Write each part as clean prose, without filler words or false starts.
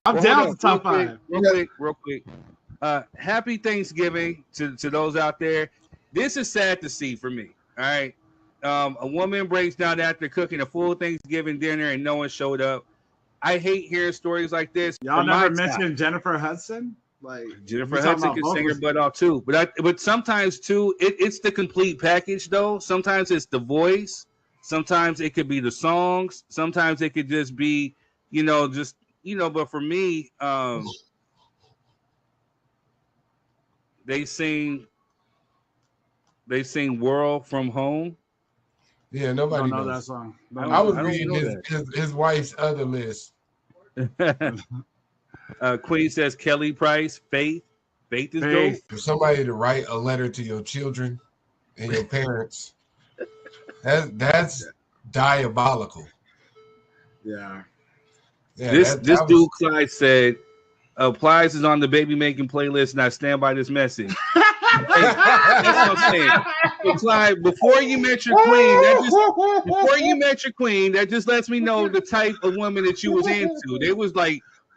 I'm down to top five. Real quick. Happy Thanksgiving to those out there. This is sad to see for me. All right. A woman breaks down after cooking a full Thanksgiving dinner and no one showed up. I hate hearing stories like this. Y'all never mentioned Jennifer Hudson? Like Jennifer Hudson can sing her butt off too. But sometimes too, it's the complete package though. Sometimes it's the voice. Sometimes it could be the songs. Sometimes it could just be, but for me, they sing World From Home. Yeah, nobody knows that song. I was reading his wife's other list. Queen says Kelly Price, Faith is dope. For somebody to write a letter to your children and your parents, that's diabolical. Yeah. This dude Clyde said, Plies is on the baby making playlist, and I stand by this message. That's what I'm saying. So Clyde, before you met your queen, that just lets me know the type of woman that you was into.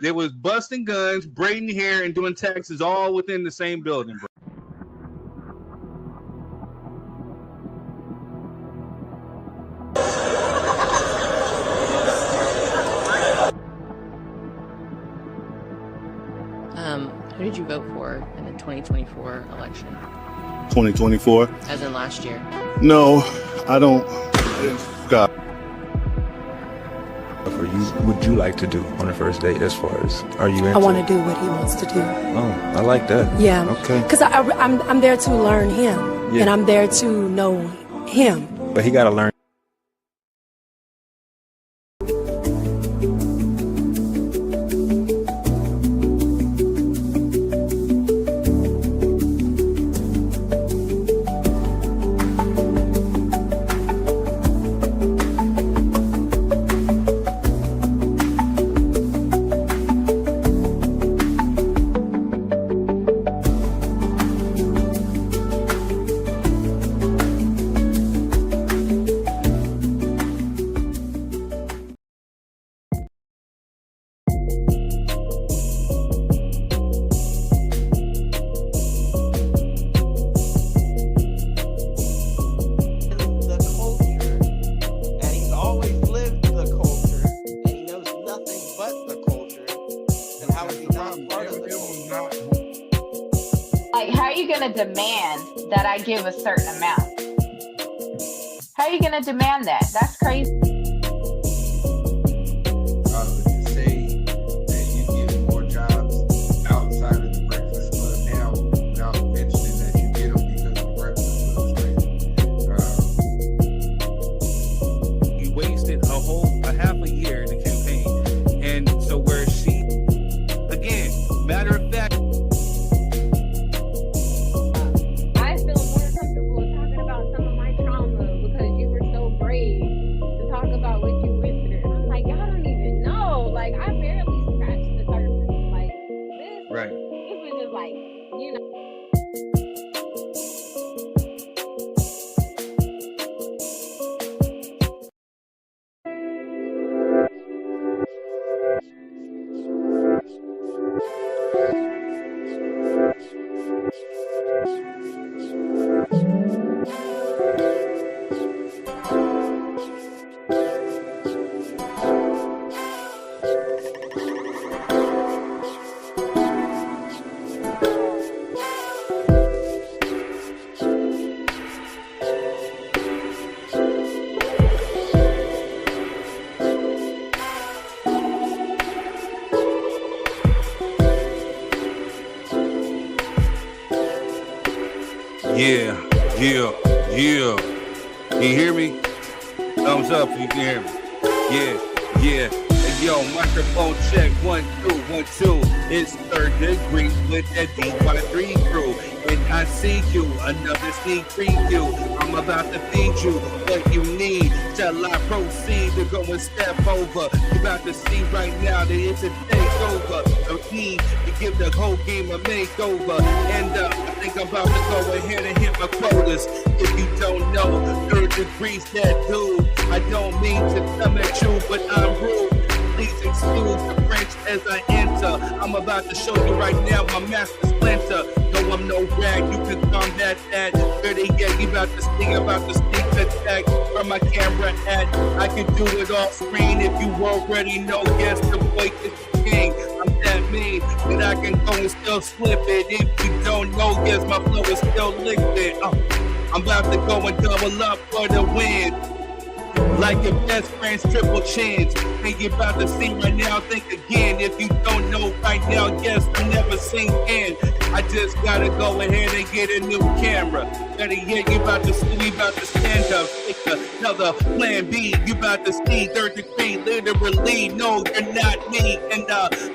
They was busting guns, braiding hair, and doing taxes all within the same building, bro. Who did you vote for in the 2024 election? 2024? As in last year? No, I don't. God. Would you like to do on the first date as far as, are you into? I want to do what he wants to do. Oh, I like that. Yeah. Okay. Because I'm there to learn him, and I'm there to know him. But he got to learn. Demand that I give a certain amount. How are you going to demand that? That's crazy. To say that you get more jobs outside of the Breakfast Club now without mentioning that you get them because the Breakfast Club is crazy. You wasted a half a year in the campaign. And so where she, again, matter of fact, Yeah. Can you hear me? Thumbs up if you can hear me. Yeah. Yo, microphone check, 1, 2, 1, 2. It's third degree with that D53 crew. And I see you, another sneak preview. I'm about to feed you what you need till I proceed to go and step over. You're about to see right now that it's a takeover. No need to give the whole game a makeover. And I think I'm about to go ahead and hit my quotas. If you don't know, third degree's that dude. I don't mean to come at you, but I'm rude. Please excuse the French as I enter. I'm about to show you right now my master splinter. No, I'm no rag, you can combat that. Better yet, you about to sting, about to sneak attack from my camera at. I can do it off screen if you already know. Yes, the boy is the king. I'm that mean that I can go and still slip it. If you don't know, yes, my flow is still liquid. I'm about to go and double up for the win. Like your best friend's triple chins. And you're about to see right now, think again. If you don't know right now, yes, I never sink in. I just gotta go ahead and get a new camera. Better yet, you about to see, we about to stand up. Take another plan B. You about to see third degree, literally. No, you're not me. And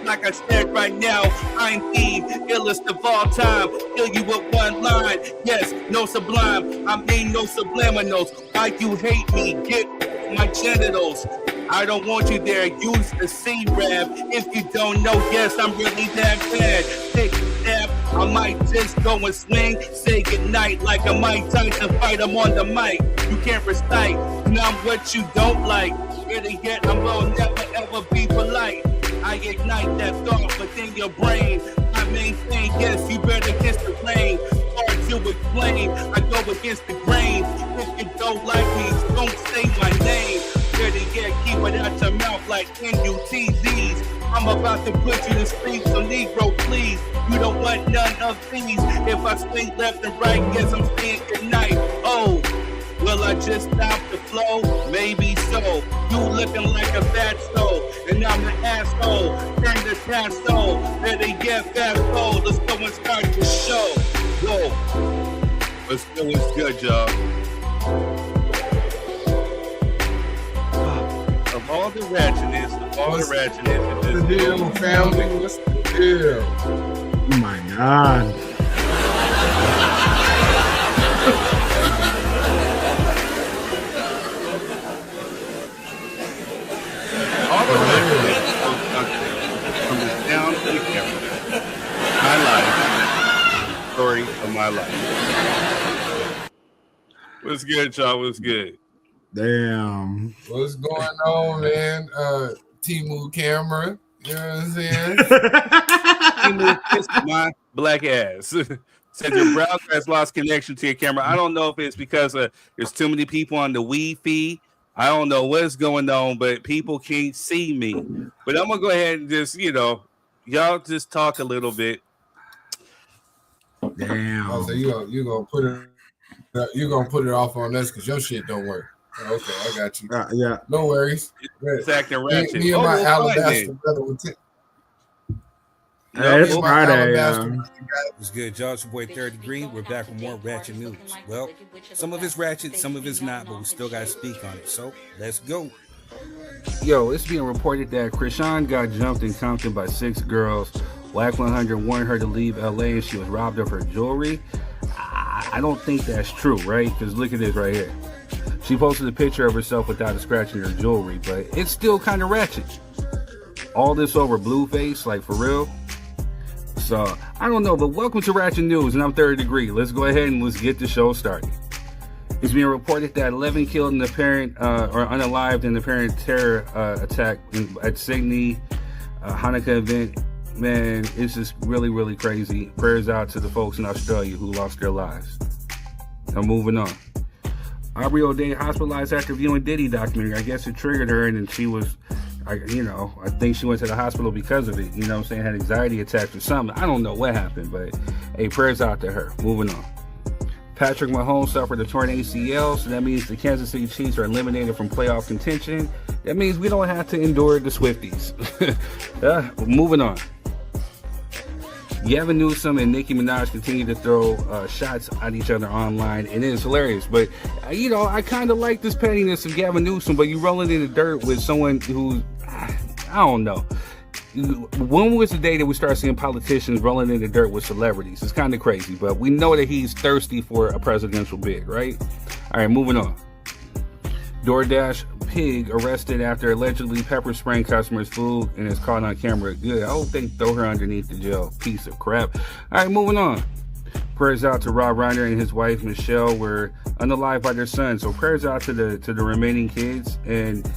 like I said right now, I'm the illest of all time. Kill you with one line. Yes, no sublime. I mean no subliminals. Why you hate me? Get my genitals. I don't want you there. Use the C-Rap. If you don't know, yes, I'm really that bad. Take a step. I might just go and swing. Say goodnight like a Mike Tyson fight. I'm on the mic. You can't recite. And I'm what you don't like. Better yet, I will never ever be polite. I ignite that thought within your brain. I maintain, yes, you better kiss the rain. Hard to explain. I go against the grain. If you don't like me, don't say my name. Better yet, keep it out your mouth like NUTZs. I'm about to put you to sleep, so Negro, please. You don't want none of these. If I swing left and right, yes, I'm saying goodnight. Oh, will I just stop the flow? Maybe so. You looking like a fat soul, and I'm an asshole. Turn the castle. Better get fast forward. Let's go and start the show. Whoa. Let's go. It's good, y'all. Of all the ratchetness, What's the deal, family? What's the deal? Oh my God. All the ratchetness from the down to the camera. My life. Story of my life. What's good, y'all? What's good? Damn. What's going on, man? Timu camera. You know what I'm saying? Kiss my black ass. Said your browser has lost connection to your camera. I don't know if it's because there's too many people on the Wi-Fi. I don't know what's going on, but people can't see me. But I'm gonna go ahead and just, y'all just talk a little bit. Damn. Oh, so you gonna put it off on us because your shit don't work. Okay, I got you. Yeah. No worries. It's acting ratchet. Me and my alabaster brother will It's Friday. What's good, y'all? It's your boy Third Degree. We're back with more ratchet news. Well, some of it's ratchet, some of it's not, but we still got to speak on it. So let's go. Yo, it's being reported that Krishan got jumped in Compton by 6 girls. Whack 100 wanted her to leave LA and she was robbed of her jewelry. I don't think that's true, right? Because look at this right here. She posted a picture of herself without a scratch in her jewelry, but it's still kind of ratchet. All this over Blueface, like for real. So, I don't know, but welcome to Ratchet News, and I'm Third Degree. Let's go ahead and let's get the show started. It's being reported that 11 killed in the apparent, or unalived in the apparent terror attack at Sydney Hanukkah event. Man, it's just really, really crazy. Prayers out to the folks in Australia who lost their lives. Now, moving on. Aubrey O'Day hospitalized after viewing Diddy documentary. I guess it triggered her, and then she was, I think she went to the hospital because of it. You know what I'm saying? Had anxiety attacks or something. I don't know what happened, but hey, prayers out to her. Moving on. Patrick Mahomes suffered a torn ACL, so that means the Kansas City Chiefs are eliminated from playoff contention. That means we don't have to endure the Swifties. Moving on. Gavin Newsom and Nicki Minaj continue to throw shots at each other online, and it is hilarious. But, I kind of like this pettiness of Gavin Newsom, but you rolling in the dirt with someone who, I don't know. When was the day that we start seeing politicians rolling in the dirt with celebrities? It's kind of crazy, but we know that he's thirsty for a presidential bid, right? All right, moving on. DoorDash pig arrested after allegedly pepper spraying customers' food and is caught on camera. Good. I hope they throw her underneath the jail. Piece of crap. All right, moving on. Prayers out to Rob Reiner and his wife Michelle were unalived by their son. So prayers out to the remaining kids. And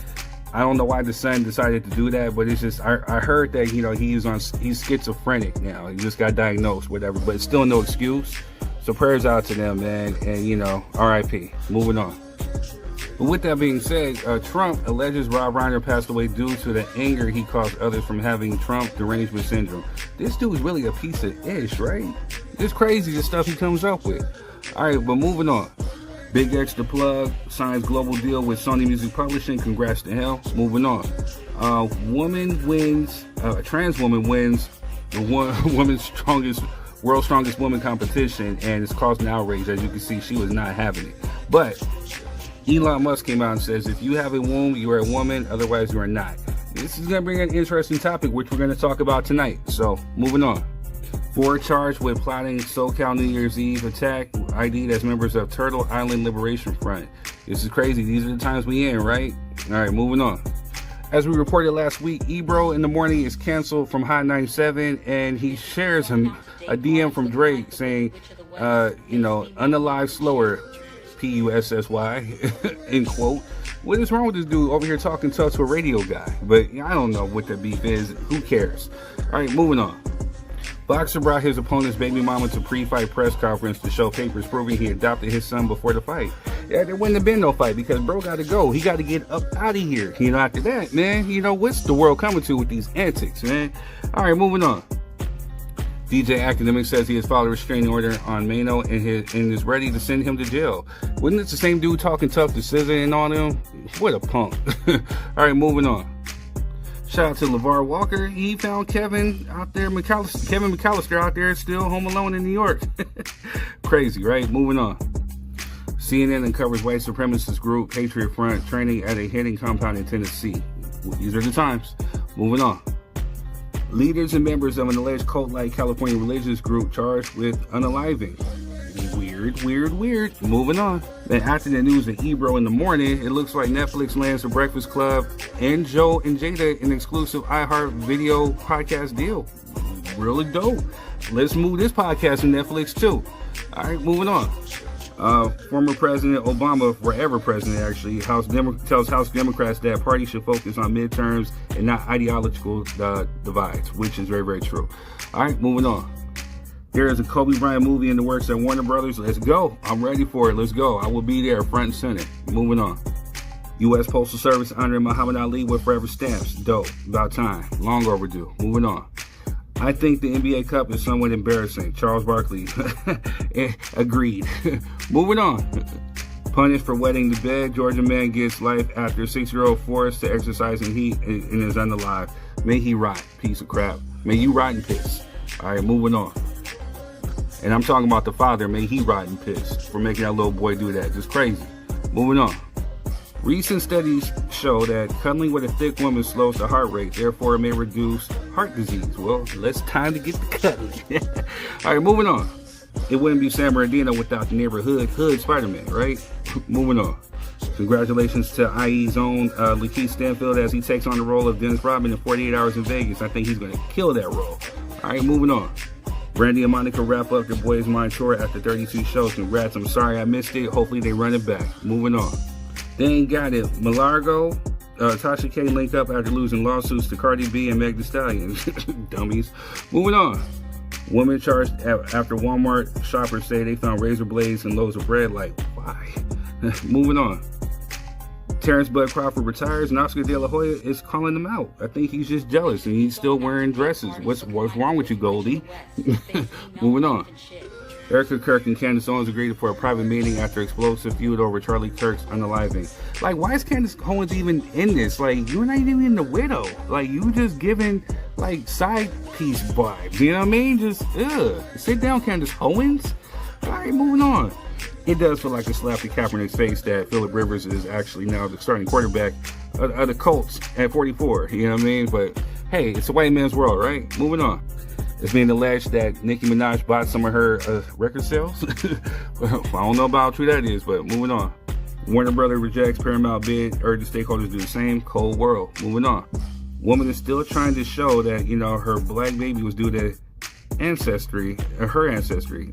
I don't know why the son decided to do that, but it's just I heard that he's schizophrenic now. He just got diagnosed, whatever. But it's still no excuse. So prayers out to them, man, and R.I.P. Moving on. But with that being said, Trump alleges Rob Reiner passed away due to the anger he caused others from having Trump derangement syndrome. This dude's really a piece of ish, right? It's crazy the stuff he comes up with. All right, but moving on. Big X the Plug signs global deal with Sony Music Publishing. Congrats to hell. Moving on. A trans woman wins the world's strongest woman competition, and it's causing outrage. As you can see, she was not having it. But Elon Musk came out and says, if you have a womb, you are a woman, otherwise you are not. This is going to bring an interesting topic, which we're going to talk about tonight. So, moving on. 4 charged with plotting SoCal New Year's Eve attack, ID'd as members of Turtle Island Liberation Front. This is crazy. These are the times we in, right? All right, moving on. As we reported last week, Ebro in the Morning is canceled from Hot 97, and he shares a DM from Drake saying, unalive slower, P-U-S-S-Y, end quote. What is wrong with this dude over here talking tough to a radio guy? But I don't know what the beef is. Who cares? All right, moving on. Boxer brought his opponent's baby mama to pre-fight press conference to show papers proving he adopted his son before the fight. Yeah, there wouldn't have been no fight because bro got to go. He got to get up out of here. After that, man, what's the world coming to with these antics, man? All right, moving on. DJ Academic says he has filed a restraining order on Mano and is ready to send him to jail. Wasn't it the same dude talking tough to SZA and all them? What a punk. All right, moving on. Shout out to LeVar Walker. He found Kevin McAllister out there still home alone in New York. Crazy, right? Moving on. CNN uncovers white supremacist group Patriot Front training at a hidden compound in Tennessee. These are the times. Moving on. Leaders and members of an alleged cult-like California religious group charged with unaliving. Weird. Moving on. Then after the news of Ebro in the Morning, it looks like Netflix lands The Breakfast Club and Joe and Jada an exclusive iHeart video podcast deal. Really dope. Let's move this podcast to Netflix too. All right, moving on. Former President Obama, forever president actually, tells House Democrats that parties should focus on midterms and not ideological divides, which is very, very true. All right, moving on. There is a Kobe Bryant movie in the works at Warner Brothers. Let's go. I'm ready for it. Let's go. I will be there front and center. Moving on. U.S. Postal Service honoring Muhammad Ali with forever stamps. Dope. About time. Long overdue. Moving on. I think the NBA Cup is somewhat embarrassing. Charles Barkley. Agreed. Moving on. Punished for wetting the bed. Georgia man gets life after 6-year-old forced to exercise in heat and is unalive. May he rot. Piece of crap. May you rot in piss. All right, moving on. And I'm talking about the father. May he rot in piss for making that little boy do that. Just crazy. Moving on. Recent studies show that cuddling with a thick woman slows the heart rate, therefore it may reduce heart disease. Well, it's time to get the cuddling. All right, moving on. It wouldn't be San Bernardino without the neighborhood Spider-Man, right? Moving on. Congratulations to IE's own Lakeith Stanfield as he takes on the role of Dennis Rodman in 48 Hours in Vegas. I think he's going to kill that role. All right, moving on. Brandy and Monica wrap up their Boys Mind tour after 32 shows. Congrats. I'm sorry I missed it. Hopefully they run it back. Moving on. They ain't got it. Malargo, Tasha K link up after losing lawsuits to Cardi B and Meg Thee Stallion. Dummies. Moving on. Woman charged after Walmart shoppers say they found razor blades and loaves of bread. Like, why? Moving on. Terrence Bud Crawford retires and Oscar De La Hoya is calling him out. I think he's just jealous and he's still wearing dresses. What's wrong with you, Goldie? Moving on. Erica Kirk and Candace Owens agreed for a private meeting after explosive feud over Charlie Kirk's unaliving. Like, why is Candace Owens even in this? Like, you're not even the widow. Like, you just giving, like, side piece vibes. You know what I mean? Just, sit down, Candace Owens. All right, moving on. It does feel like a slap to Kaepernick's face that Phillip Rivers is actually now the starting quarterback of the Colts at 44. You know what I mean? But, hey, it's a white man's world, right? Moving on. It's being alleged that Nicki Minaj bought some of her record sales. I don't know about how true that is, but moving on. Warner Brothers rejects Paramount bid, urges stakeholders do the same. Cold world. Moving on. Woman is still trying to show that, her black baby was due to her ancestry.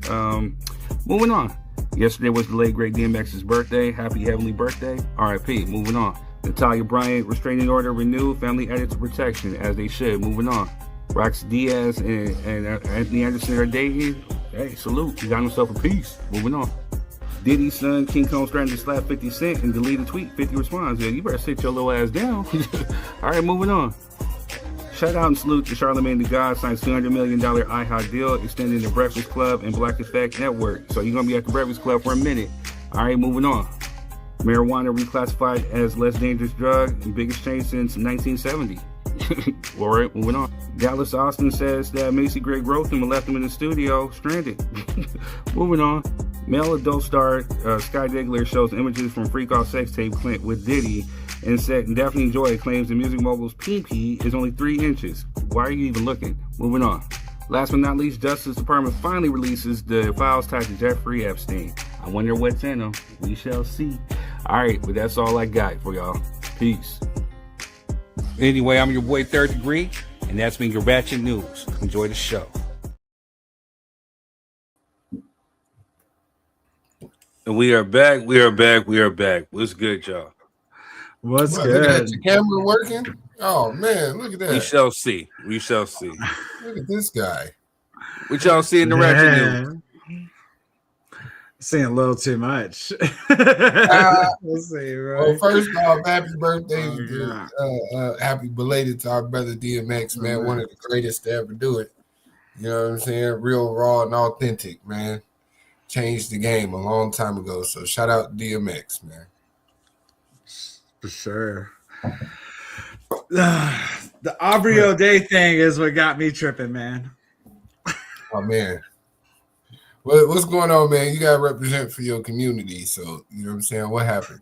Moving on. Yesterday was the late great DMX's birthday. Happy heavenly birthday. RIP. Moving on. Natalia Bryant, restraining order renewed, family added to protection, as they should. Moving on. Rox Diaz and Anthony Anderson are dating. Hey, salute. He got himself a piece. Moving on. Diddy's son, King Kong, threatened to slap 50 Cent and delete a tweet. 50 responds, yeah, you better sit your little ass down. All right, moving on. Shout out and salute to Charlamagne the God, signs $200 million IHOP deal, extending the Breakfast Club and Black Effect Network. So you're going to be at the Breakfast Club for a minute. All right, moving on. Marijuana reclassified as less dangerous drug, the biggest change since 1970. All right, moving on. Dallas Austin says that Macy Gray Grotham left him in the studio stranded. Moving on. Male adult star Sky Diggler shows images from Freak Off sex tape with Diddy and said Daphne Joy claims the music mogul's pee-pee is only 3 inches. Why are you even looking? Moving on. Last but not least, Justice Department finally releases the files tied to Jeffrey Epstein. I wonder what's in them. We shall see. All right, but that's all I got for y'all. Peace. Anyway, I'm your boy Third Degree, and that's been your Ratchet News. Enjoy the show. And we are back. What's good, y'all? What's Look at that, good? your camera working? Oh man, look at that. We shall see. Look at this guy. What y'all see in the Ratchet News? Seeing a little too much. We'll see, right? Well, first off, happy birthday, happy belated to our brother DMX, man. One of the greatest to ever do it. You know what I'm saying? Real, raw, and authentic, man. Changed the game a long time ago. So shout out DMX, man. For sure. The Aubrey O'Day thing is what got me tripping, man. Oh man. What's going on, man? You gotta represent for your community. So you know what I'm saying? What happened?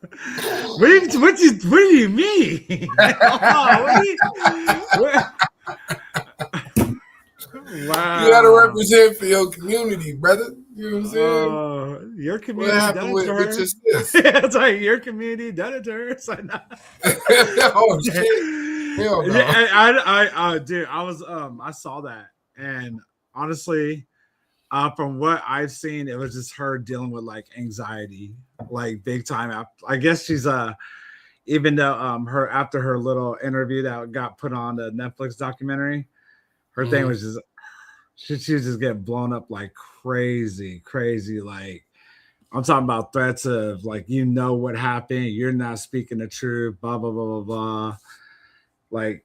What do you mean? Wow. You gotta represent for your community, brother. You know what I'm saying? Your community. What happened with your sis? It's like your community done it to her. It's like, nah. Oh shit! Hell no. I dude, I saw that, and honestly, from what I've seen, it was just her dealing with like anxiety, like big time. I guess she's even though her after her little interview that got put on the Netflix documentary, her thing was just she was just getting blown up like crazy. Like I'm talking about threats of like, you know what happened, you're not speaking the truth, blah blah blah blah blah. Like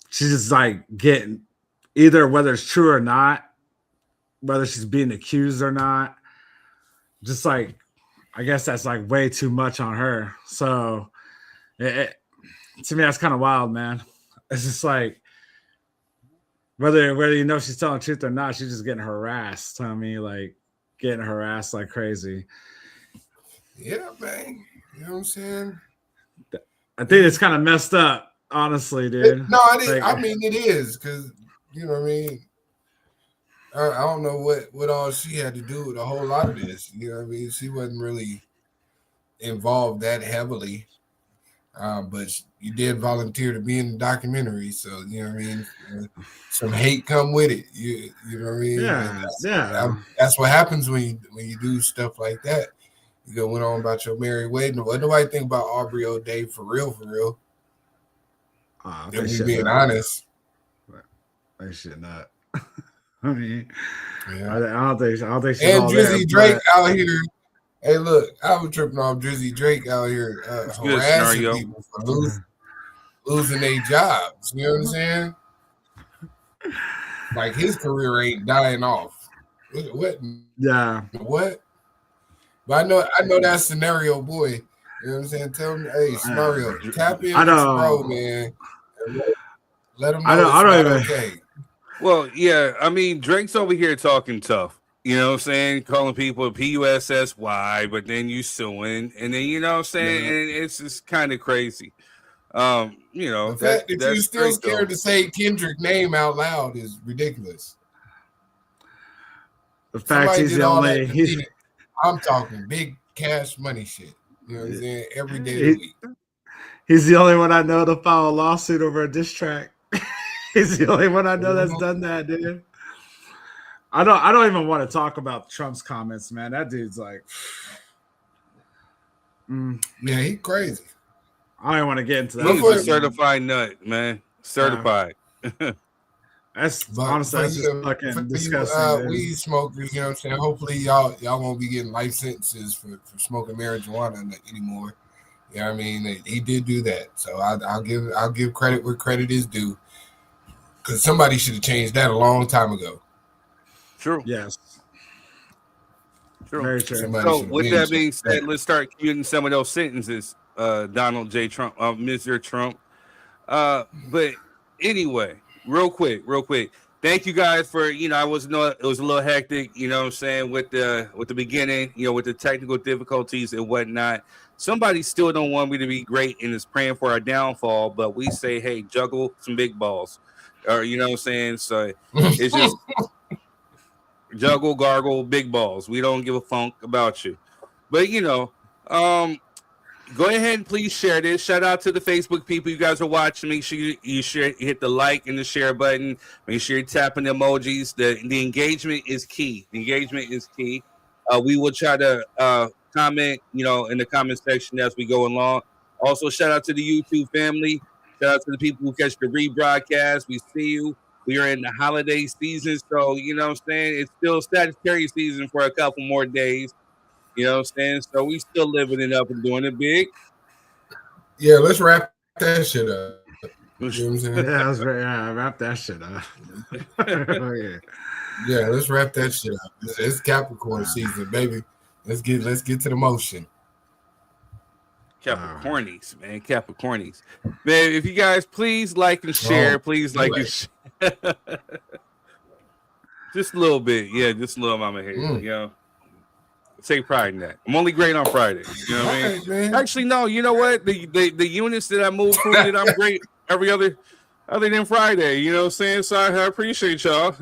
she's just like getting either whether it's true or not, whether she's being accused or not. Just like I guess that's like way too much on her. So to me that's kind of wild, man. It's just like whether you know she's telling the truth or not, she's just getting harassed. I mean, like getting harassed like crazy. Yeah, man. You know what I'm saying? I think it's kind of messed up, honestly, dude. I mean it is because you know what I mean. I don't know what all she had to do with a whole lot of this. You know what I mean? She wasn't really involved that heavily, but you did volunteer to be in the documentary, so you know what I mean. Some hate come with it. You know what I mean? Yeah. That's what happens when you do stuff like that. You go went on about your married way. What do I think about Aubrey O'Day for real? If we being honest, they should not. I mean, yeah. I don't think she's and all Drizzy there, Drake out here. Hey, look, I was tripping off Drizzy Drake out here harassing people for losing their jobs. You know what I'm saying? Like his career ain't dying off. What? Yeah. What? But I know that scenario, boy. You know what I'm saying? Tell me, hey, scenario, tap in with bro, man. Let him know I don't even. Okay. Well, yeah, I mean, Drake's over here talking tough. You know what I'm saying? Calling people PUSSY, but then you suing, and then you know what I'm saying? Yeah. And it's just kind of crazy. You know, the fact that you're still scared to say Kendrick's name out loud is ridiculous. The fact he's the only I'm talking big cash money shit. You know what I'm saying? Every day of the week. He's the only one I know to file a lawsuit over a diss track. He's the only one I know that's done that, dude. I don't even want to talk about Trump's comments, man. That dude's like, yeah, he crazy. I don't want to get into that. He's a certified nut, man. Certified. That's honestly that's just fucking disgusting. Weed smokers, you know what I'm saying? Hopefully y'all won't be getting life sentences for smoking marijuana anymore. You know what I mean? He did do that. So I'll give credit where credit is due. Because somebody should have changed that a long time ago. True. Yes. True. Very true. So with that being said, let's start commuting some of those sentences, Donald J. Trump, Mr. Trump. But anyway, real quick. Thank you guys for, I it was a little hectic, you know what I'm saying, with the beginning, with the technical difficulties and whatnot. Somebody still don't want me to be great and is praying for our downfall, but we say, hey, juggle some big balls. Or you know what I'm saying? So it's just juggle, gargle, big balls. We don't give a funk about you. But go ahead and please share this. Shout out to the Facebook people. You guys are watching. Make sure you share, hit the like and the share button. Make sure you're tapping the emojis. The engagement is key. We will try to comment, in the comment section as we go along. Also, shout out to the YouTube family. Shout out to the people who catch the rebroadcast. We see you. We are in the holiday season, so you know what I'm saying? It's still Sagittarius season for a couple more days. You know what I'm saying? So we still living it up and doing it big. Yeah, let's wrap that shit up. You know what I'm saying? Wrap that shit up. Yeah, let's wrap that shit up. It's Capricorn season, baby. Let's get to the motion. Capricornies, man. Capricornies. Man, if you guys please like and share, and share. Just a little bit. Yeah, just a little mama here. Take pride in that. I'm only great on Friday. You know what I mean? Man. Actually, no, you know what? The units that I moved through that I'm great every other than Friday. You know what I'm saying? So I appreciate y'all.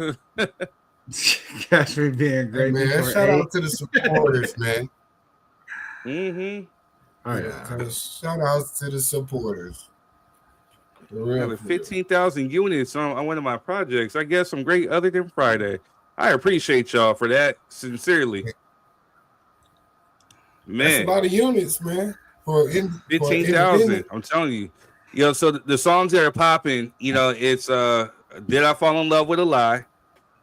Catch me being great. Hey, man, shout out to the supporters, man. Mm-hmm. Oh, yeah. Shout out to the supporters. 15,000 units on one of my projects. I guess I'm great other than Friday. I appreciate y'all for that. Sincerely. Man. That's a lot of units, man. 15,000. I'm telling you. So the songs that are popping, it's Did I Fall in Love with a Lie?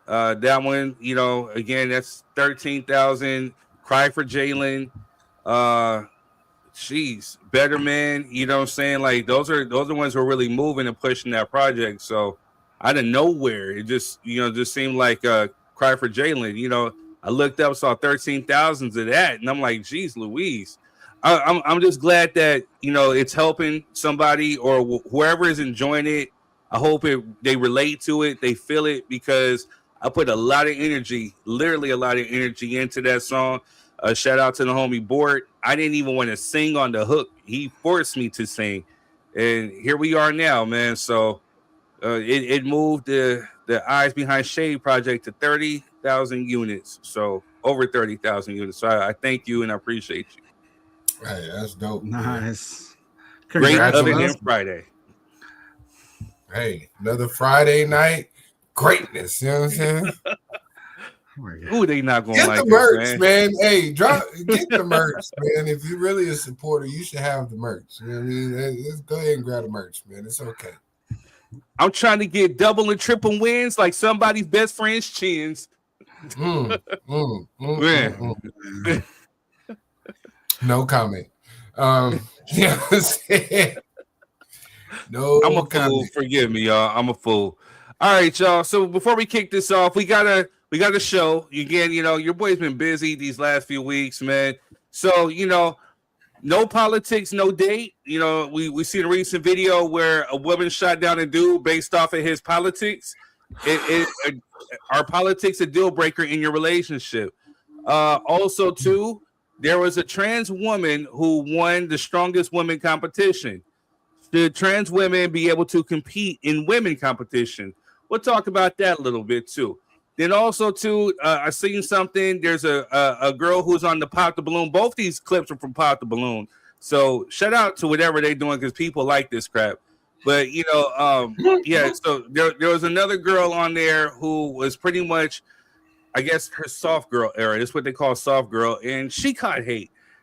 That one, again, that's 13,000. Cry for Jalen. Better Man, you know what I'm saying? Like those are ones who are really moving and pushing that project. So out of nowhere, it just seemed like Cry for Jalen. I looked up, saw 13,000 of that, and I'm like, geez, Louise. I'm just glad that it's helping somebody or whoever is enjoying it. I hope they relate to it, they feel it, because I put a lot of energy, literally a lot of energy into that song. Shout out to the homie Bort. I didn't even want to sing on the hook. He forced me to sing. And here we are now, man. So it moved the Eyes Behind Shade project to 30,000 units. So over 30,000 units. So I thank you and I appreciate you. Hey, that's dope. Nice. Great other than Friday. Hey, another Friday night. Greatness. You know what I'm saying? Ooh, they not gonna like the merch, this, man. Hey, get the merch, man. If you're really a supporter, you should have the merch. You know what I mean? Let's go ahead and grab the merch, man. It's okay. I'm trying to get double and triple wins like somebody's best friend's chins. No comment. Yeah, no. I'm a fool. Forgive me, y'all. I'm a fool. All right, y'all. So before we kick this off, we got a show. Again, your boy's been busy these last few weeks, man. So, no politics, no date. We see the recent video where a woman shot down a dude based off of his politics. Are politics a deal breaker in your relationship? Also, too, there was a trans woman who won the strongest women competition. Should trans women be able to compete in women competition? We'll talk about that a little bit, too. Then also, too, I seen something. There's a girl who's on the Pop the Balloon. Both these clips are from Pop the Balloon. So shout out to whatever they're doing because people like this crap. But, yeah, so there was another girl on there who was pretty much, I guess, her soft girl era. That's what they call soft girl. And she caught hate.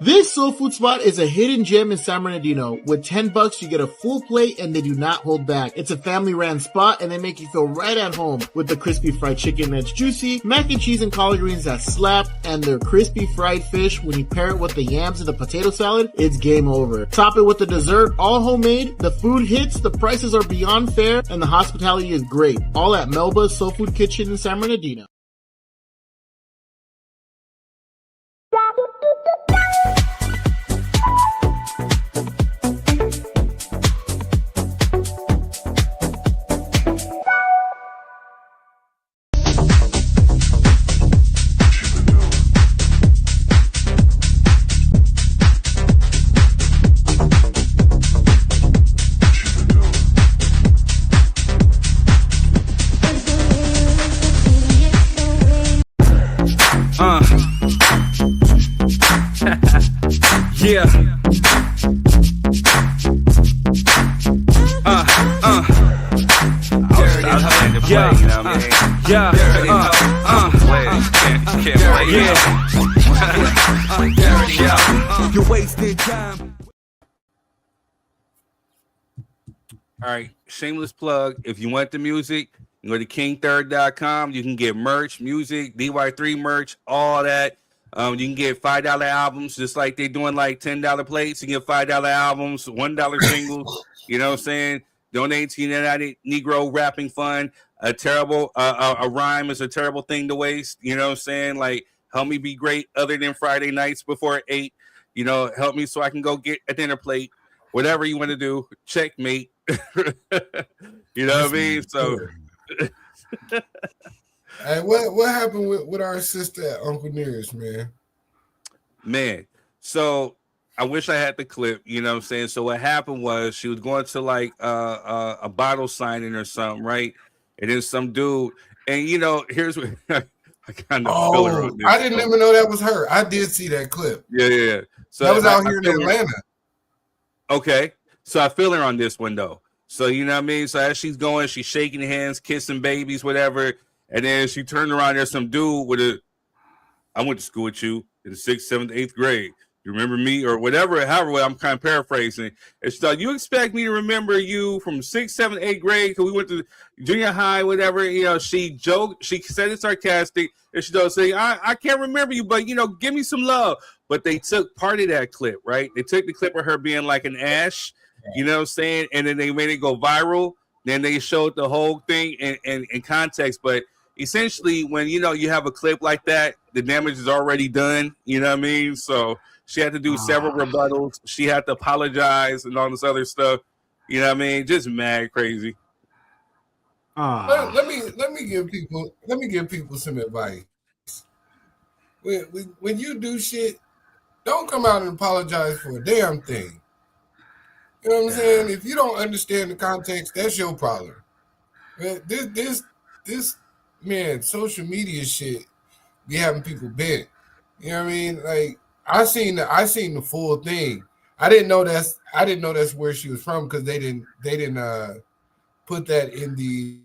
This soul food spot is a hidden gem in San Bernardino. With $10, you get a full plate and they do not hold back. It's a family-ran spot and they make you feel right at home with the crispy fried chicken that's juicy, mac and cheese and collard greens that slap, and their crispy fried fish. When you pair it with the yams and the potato salad, it's game over. Top it with the dessert, all homemade. The food hits, the prices are beyond fair, and the hospitality is great. All at Melba's Soul Food Kitchen in San Bernardino. Yeah. You're wasting time. All right, shameless plug. If you want the music, you go to king3rd.com. You can get merch, music, DY3 merch, all that. You can get $5 albums, just like they're doing like $10 plates. You can get $5 albums, $1 singles. You know what I'm saying? Donate to United Negro Rapping Fund. A rhyme is a terrible thing to waste. You know what I'm saying? Like, help me be great other than Friday nights before 8. You know, help me so I can go get a dinner plate. Whatever you want to do, checkmate. You know what I mean? So... Hey, what happened with our sister at Uncle Nearest, man? Man, so I wish I had the clip, you know what I'm saying? So what happened was she was going to like a bottle signing or something, right? And then some dude, and you know, here's what I kind of feel her on this. I didn't even know that was her. I did see that clip. Yeah. So that was out here in Atlanta. Okay. So I feel her on this one though. So you know what I mean? So as she's going, she's shaking hands, kissing babies, whatever. And then she turned around. There's some dude with I went to school with you in the 6th, 7th, 8th grade. You remember me or whatever, however, I'm kind of paraphrasing. And she thought, you expect me to remember you from 6th, 7th, 8th grade because we went to junior high, whatever. You know, she joked, she said it sarcastic. And she don't say, I can't remember you, but, you know, give me some love. But they took part of that clip, right? They took the clip of her being like an ash, you know what I'm saying? And then they made it go viral. Then they showed the whole thing in context. But essentially, when, you know, you have a clip like that, the damage is already done. You know what I mean? So she had to do several rebuttals. She had to apologize and all this other stuff. You know what I mean? Just mad crazy. Let me give people some advice. When you do shit, don't come out and apologize for a damn thing. You know what I'm saying? If you don't understand the context, that's your problem. This man, social media shit be having people bent. You know what I mean? Like I seen the full thing. I didn't know that's where she was from because they didn't put that in the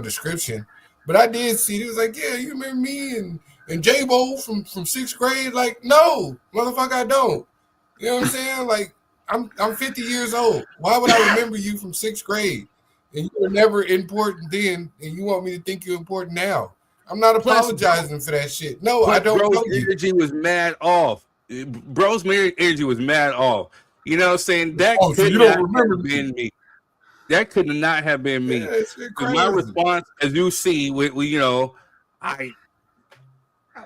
description. But I did see it. It was like, yeah, you remember me and J-Bo from 6th grade? Like, no, motherfucker, I don't. You know what I'm saying? Like, I'm 50 years old. Why would I remember you from 6th grade? And you were never important then, and you want me to think you're important now. I'm not apologizing for that shit. No, I don't know you. Energy was mad off. Bro's energy was mad off. You know what I'm saying? That could not have been me. That could not have been me. Yeah, my response, as you see, we you know,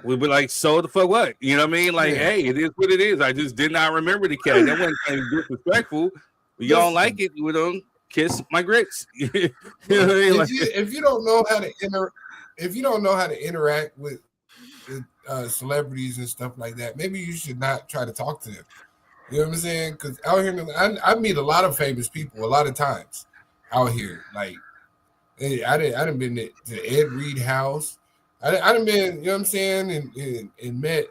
we be like, so the fuck what? You know what I mean? Like, hey, it is what it is. I just did not remember the cat. That wasn't kind of disrespectful. If you don't like it, we don't kiss my grits. You know what I mean? If you don't know how to interact with celebrities and stuff like that, maybe you should not try to talk to them. You know what I'm saying? Because out here, I meet a lot of famous people a lot of times out here. Like, I done been to Ed Reed house. I done been, you know what I'm saying, and met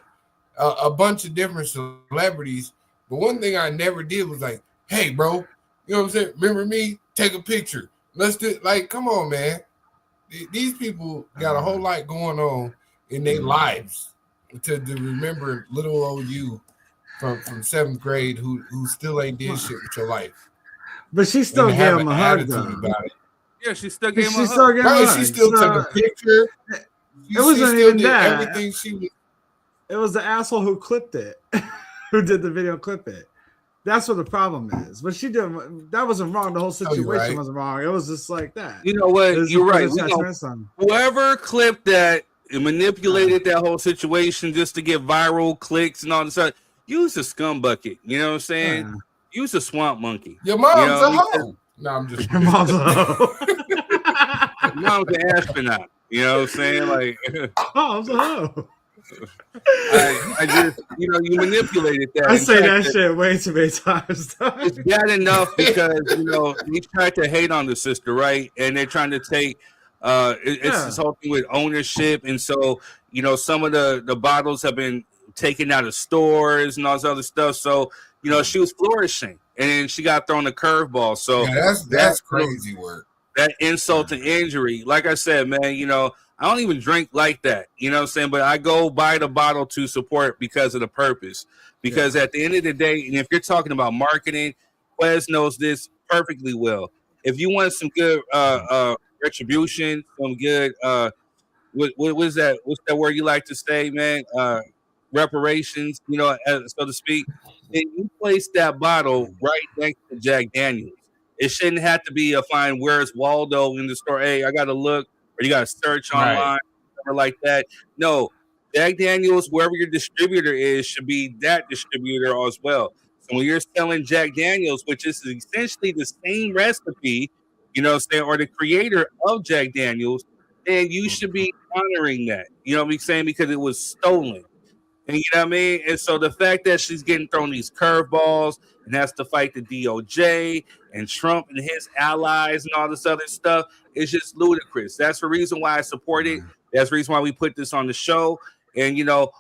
a bunch of different celebrities. But one thing I never did was like, hey, bro, you know what I'm saying? Remember me? Take a picture. Let's do like, come on, man. These people got a whole lot going on in their lives. to remember little old you from 7th grade who still ain't did shit with your life. But she still And gave have him an a hug, attitude though. about it. Yeah, she still gave him She a still hug. gave him a Right, hug. she still took a picture. It wasn't still even did that. everything she was. It was the asshole who clipped it, who did the video clip it. That's what the problem is. But she didn't. That wasn't wrong. The whole situation right. wasn't wrong. It was just like that. You know what? You're right. We know, whoever clipped that and manipulated that whole situation just to get viral clicks and all this stuff, use a scumbucket. You know what I'm saying? Use a swamp monkey. Your mom's you know? a hoe. No, I'm just. Your mom's a hoe. Your mom's an astronaut. You know what I'm saying? Like, mom's a hoe. I just, you manipulated that. I say that shit way too many times. It's bad enough because he tried to hate on the sister, right? And they're trying to take it's this whole thing with ownership, and so some of the bottles have been taken out of stores and all this other stuff. So she was flourishing, and then she got thrown a curveball. So that's crazy work. That insult to injury, like I said, man, I don't even drink like that, you know what I'm saying? But I go buy the bottle to support because of the purpose. Because at the end of the day, and if you're talking about marketing, Quez knows this perfectly well. If you want some good retribution, some good what is that? What's that word you like to say, man? Reparations, so to speak. Then you place that bottle right next to Jack Daniels. It shouldn't have to be a fine where's Waldo in the store. Hey, I got to look, or you got to search online, or like that. No, Jack Daniels, wherever your distributor is, should be that distributor as well. So when you're selling Jack Daniels, which is essentially the same recipe, or the creator of Jack Daniels, then you should be honoring that. You know what I'm saying? Because it was stolen. And you know what I mean? And so the fact that she's getting thrown these curveballs and has to fight the DOJ and Trump and his allies and all this other stuff is just ludicrous. That's the reason why I support it. That's the reason why we put this on the show. And,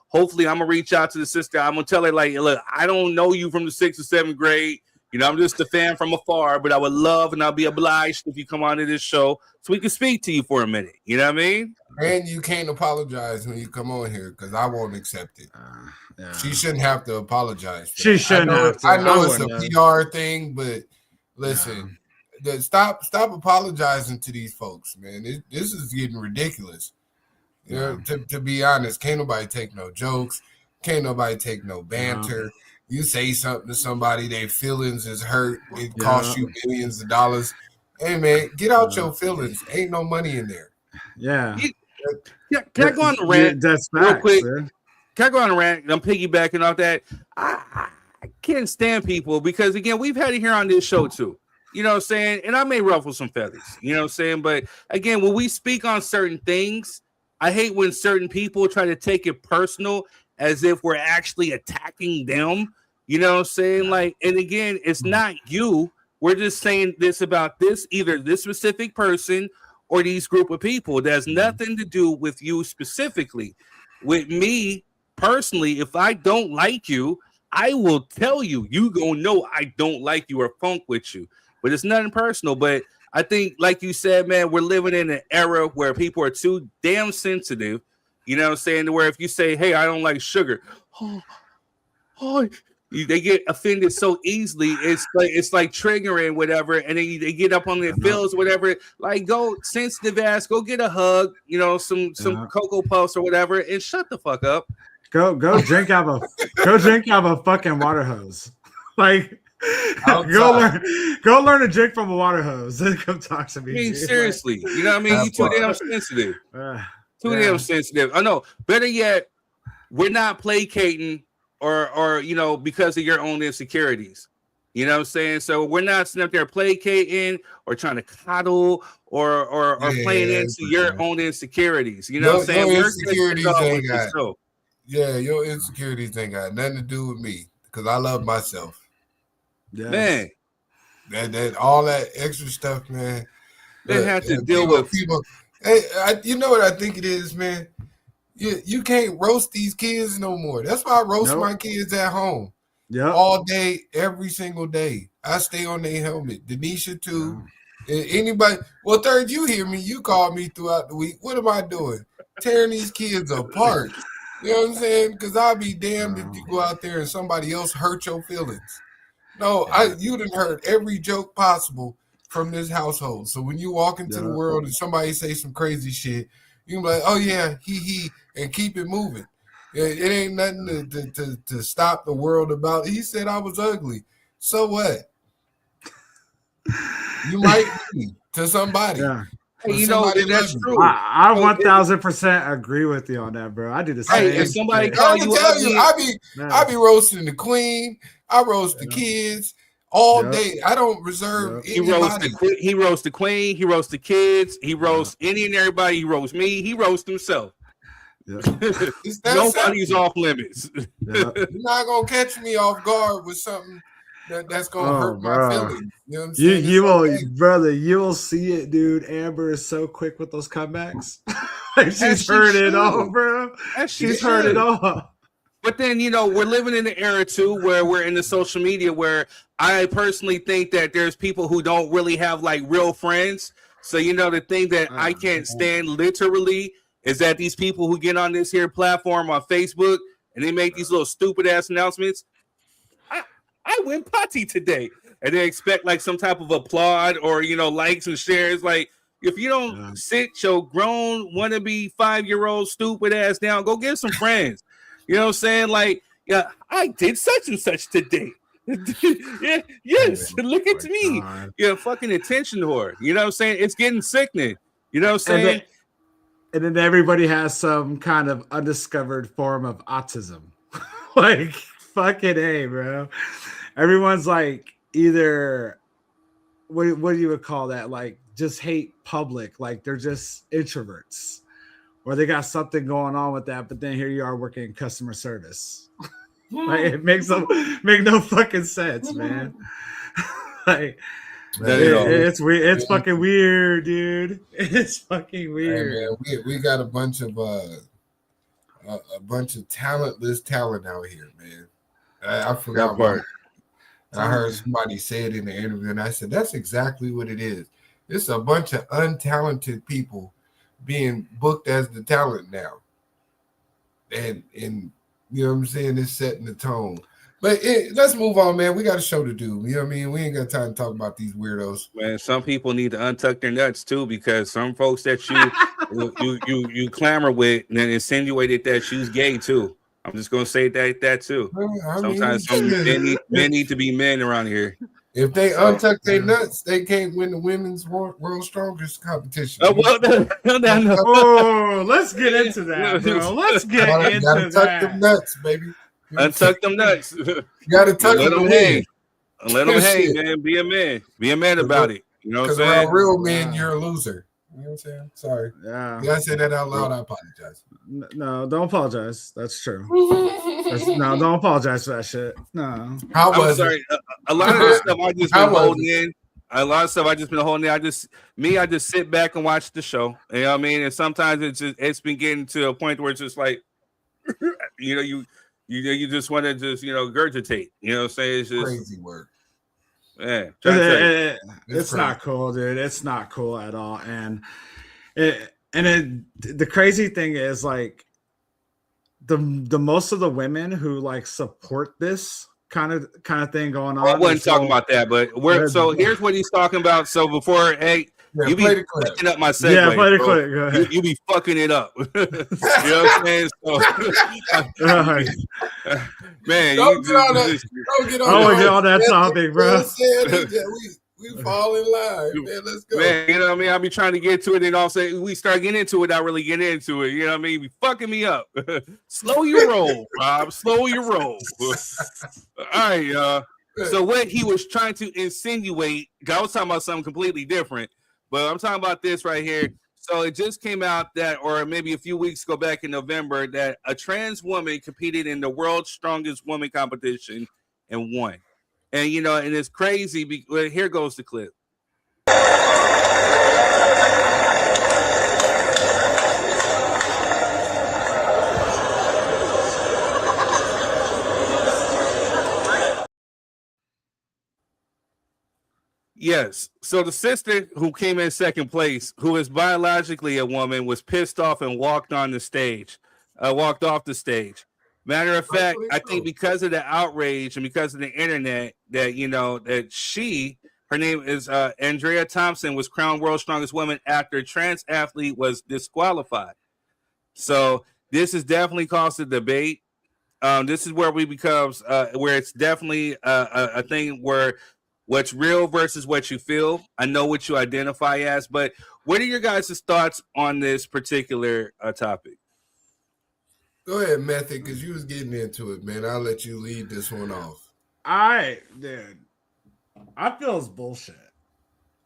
hopefully I'm going to reach out to the sister. I'm going to tell her, like, look, I don't know you from the 6th or 7th grade. I'm just a fan from afar, but I would love and I'll be obliged if you come on to this show so we can speak to you for a minute. You know what I mean? And you can't apologize when you come on here because I won't accept it. She shouldn't have to apologize. She shouldn't have to. I know it's a PR thing, but listen, stop apologizing to these folks, man. This is getting ridiculous. To be honest, can't nobody take no jokes. Can't nobody take no banter. You say something to somebody, their feelings is hurt. It costs you millions of dollars. Hey, man, get out your feelings. Ain't no money in there. Yeah. Can I go on the rant that's real quick? Man. Can I go on the rant? I'm piggybacking off that. I can't stand people because, again, we've had it here on this show, too. You know what I'm saying? And I may ruffle some feathers. You know what I'm saying? But, again, when we speak on certain things, I hate when certain people try to take it personal as if we're actually attacking them. You know what I'm saying? Like, and again, it's not you. We're just saying this about this, either this specific person or these group of people. It has nothing to do with you specifically. With me personally, if I don't like you, I will tell you. You gonna know I don't like you or funk with you. But it's nothing personal. But I think, like you said, man, we're living in an era where people are too damn sensitive. You know what I'm saying? Where if you say, hey, I don't like sugar, they get offended so easily. It's like triggering whatever, and then they get up on their feels, whatever. Like, go sensitive ass, go get a hug, some Cocoa Puffs or whatever, and shut the fuck up. Go drink out of a fucking water hose. Like, go learn to drink from a water hose. Then come talk to me. I mean, seriously, you know what I mean? You too damn sensitive. Damn sensitive. I know. Better yet, we're not placating or because of your own insecurities. You know what I'm saying? So we're not sitting up there placating or trying to coddle or playing into your own insecurities. You know what I'm saying? Your insecurities ain't got. Yeah, your insecurities ain't got nothing to do with me because I love myself. Yes. Man, that all that extra stuff, man. They have to deal with people. Hey, you know what I think it is, man. You can't roast these kids no more. That's why I roast my kids at home. Yeah, all day, every single day. I stay on their helmet. Denisha too. Anybody? Well, Third, you hear me? You call me throughout the week. What am I doing? Tearing these kids apart. You know what I'm saying? Because I'll be damned if you go out there and somebody else hurt your feelings. No, you done heard every joke possible from this household. So when you walk into the world and somebody say some crazy shit, you can be like, oh yeah, he, and keep it moving. It ain't nothing to stop the world about. He said I was ugly. So what? You might be to somebody. Yeah. Hey, you know, that's true. I 1000% agree with you on that, bro. I do the same. Hey, if somebody shit. call you ugly, I be roasting the queen. I roast the kids all day. I don't reserve He roasts the queen. He roasts the kids. He roasts any and everybody. He roasts me. He roasts himself. Nobody's off limits. You're not gonna catch me off guard with something that's gonna hurt my feelings. You know what I'm saying? You will, brother. You will see it, dude. Amber is so quick with those comebacks. Like she's heard it all, bro. She's heard it all. But then, you know, we're living in the era too where we're in the social media where I personally think that there's people who don't really have like real friends. So, you know, the thing that I can't stand literally is that these people who get on this here platform on Facebook and they make these little stupid ass announcements. I went potty today, and they expect like some type of applaud or, you know, likes and shares. Like, if you don't sit your grown wannabe 5-year-old stupid ass down, go get some friends. You know what I'm saying? Like, yeah, I did such and such today. Yes, look at me. You're a fucking attention whore. You know what I'm saying? It's getting sickening. You know what I'm saying? And then everybody has some kind of undiscovered form of autism. Like, fucking A, bro. Everyone's like either what do you would call that? Like just hate public, like they're just introverts, or they got something going on with that. But then here you are working in customer service. Like it makes make no fucking sense, man. Like it's weird. It's fucking weird, dude. It's fucking weird. Hey, man, we got a bunch of talentless talent out here, man. I forgot part. I heard somebody say it in the interview, and I said, that's exactly what it is. It's a bunch of untalented people being booked as the talent now. And you know what I'm saying? It's setting the tone. But let's move on, man. We got a show to do. You know what I mean? We ain't got time to talk about these weirdos. Man, some people need to untuck their nuts, too, because some folks that you clamor with and then insinuated that you's gay, too. I'm just gonna say that too. Sometimes men need to be men around here. If they untuck their nuts, they can't win the women's world strongest competition. Oh, well, no. Oh, let's get into that, bro. Let's get into that. Tuck them nuts, baby. Untuck them nuts. You gotta tuck let them hang. Let them hang, man. Be a man. Be a man about it. You know what I'm saying? Because around real men, you're a loser. You know what I'm saying? Sorry. Yeah. Did I say that out loud? I apologize. No, don't apologize. That's true. No, don't apologize for that shit. No. I'm sorry. A lot of this stuff I just been holding in. A lot of stuff I just been holding in. I just sit back and watch the show. You know what I mean? And sometimes it's been getting to a point where it's just like, you know, you just want to just, you know, regurgitate. You know what I'm saying? It's just crazy work. Yeah, it's not cool, dude. It's not cool at all. And the crazy thing is, like, the most of the women who like support this kind of thing going on. I wasn't talking about that, but here's what he's talking about. So before, hey, you be fucking up my segue. Yeah, play the clip. Go ahead. You be fucking it up. You know what I'm saying? So, man, don't get on that topic, bro. We fall in line, man. Let's go. Man, you know what I mean? I'll be trying to get to it, and all say we start getting into it, not really getting into it. You know what I mean? You be fucking me up. Slow your roll, Rob. Slow your roll. All right, y'all. So what he was trying to insinuate, I was talking about something completely different, but I'm talking about this right here. So it just came out that, or maybe a few weeks ago back in November, that a trans woman competed in the world's strongest woman competition and won. And, you know, and it's crazy. Here goes the clip. Yes. So the sister who came in second place, who is biologically a woman, was pissed off and walked on the stage. walked off the stage. Matter of fact, I think because of the outrage and because of the internet, that her name is Andrea Thompson, was crowned world's strongest woman after a trans athlete was disqualified. So this has definitely caused a debate. This is where we becomes where it's definitely a thing where what's real versus what you feel. I know what you identify as, but what are your guys' thoughts on this particular topic? Go ahead, Method, because you was getting into it, man. I'll let you lead this one off. I feel it's bullshit.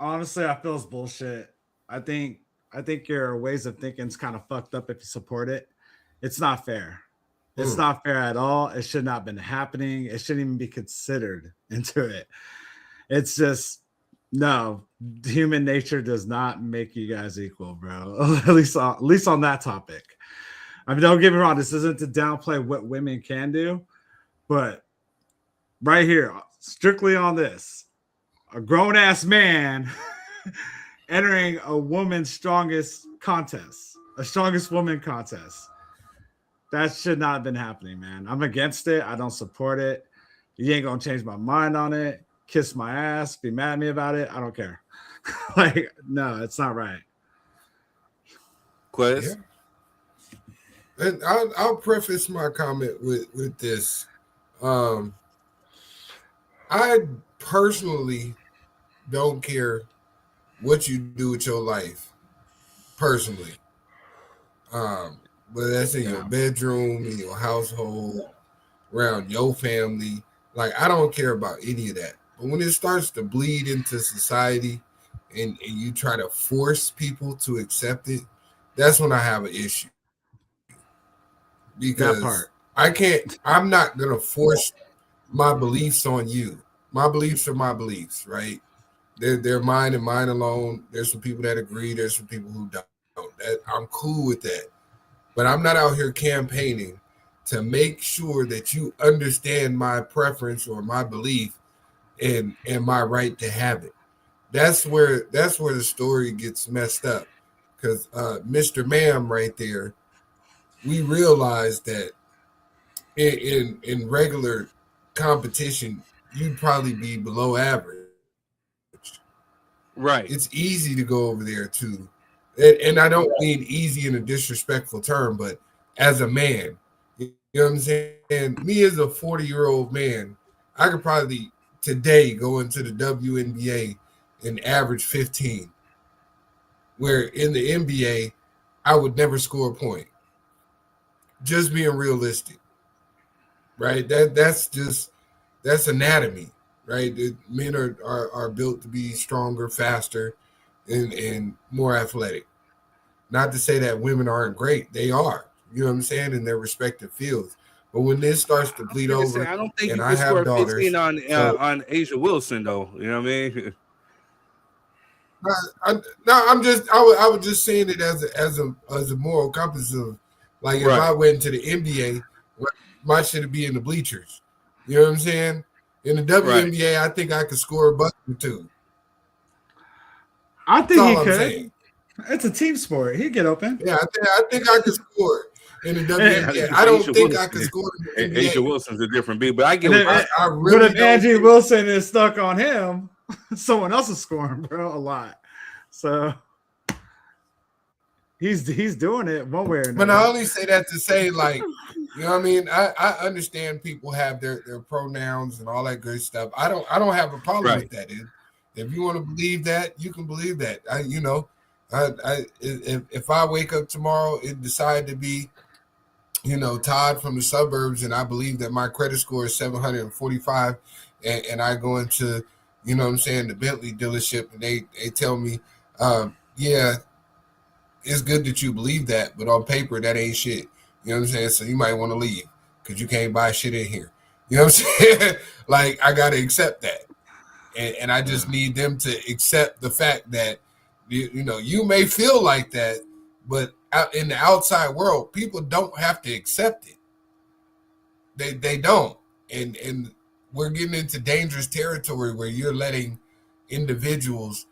Honestly, I feel it's bullshit. I think your ways of thinking is kind of fucked up if you support it. It's not fair. It's not fair at all. It should not have been happening. It shouldn't even be considered into it. It's just, no, human nature does not make you guys equal, bro. at least on that topic. I mean, don't get me wrong. This isn't to downplay what women can do, but right here, strictly on this, a grown-ass man entering a woman's strongest woman contest. That should not have been happening, man. I'm against it. I don't support it. You ain't gonna change my mind on it. Kiss my ass, be mad at me about it. I don't care. Like, no, it's not right. Quiz. Yeah. And I'll preface my comment with this. I personally don't care what you do with your life, personally. Whether that's in your bedroom, in your household, around your family. Like, I don't care about any of that. But when it starts to bleed into society and you try to force people to accept it, that's when I have an issue. Because I'm not going to force my beliefs on you. My beliefs are my beliefs, right? They're mine and mine alone. There's some people that agree. There's some people who don't. I'm cool with that. But I'm not out here campaigning to make sure that you understand my preference or my belief and my right to have it. That's where the story gets messed up. Because Mr. Ma'am right there, we realized that in regular competition, you'd probably be below average. Right. It's easy to go over there too. And I don't mean easy in a disrespectful term, but as a man, you know what I'm saying? Me as a 40-year-old man, I could probably today go into the WNBA and average 15. Where in the NBA, I would never score a point. Just being realistic, right? That's anatomy, right? Men are built to be stronger, faster, and more athletic. Not to say that women aren't great; they are. You know what I'm saying, in their respective fields. But when this starts to bleed over, I don't think and you I can have score daughters 15 on Asia Wilson, though. You know what I mean? I was just saying it as a moral compass of, like, if I went to the NBA, my shit would be in the bleachers. You know what I'm saying? In the WNBA, I think I could score a bucket or two. I think he could. It's a team sport. He'd get open. Yeah, I think I could score in the WNBA. I don't think I could score in the NBA. Asia Wilson's a different beat, but I get. I really but if Angie Wilson is stuck on him, someone else is scoring, bro, a lot. So he's doing it one way or another. But I only say that to say, like, you know what I mean? I understand people have their pronouns and all that good stuff. I don't have a problem with that. If you want to believe that, you can believe that. If I wake up tomorrow and decide to be, Todd from the suburbs, and I believe that my credit score is 745, and I go into, the Bentley dealership, and they tell me, yeah, it's good that you believe that, but on paper, that ain't shit. You know what I'm saying? So you might want to leave because you can't buy shit in here. You know what I'm saying? Like, I got to accept that. And I just need them to accept the fact that, you may feel like that, but out in the outside world, people don't have to accept it. They don't. And we're getting into dangerous territory where you're letting individuals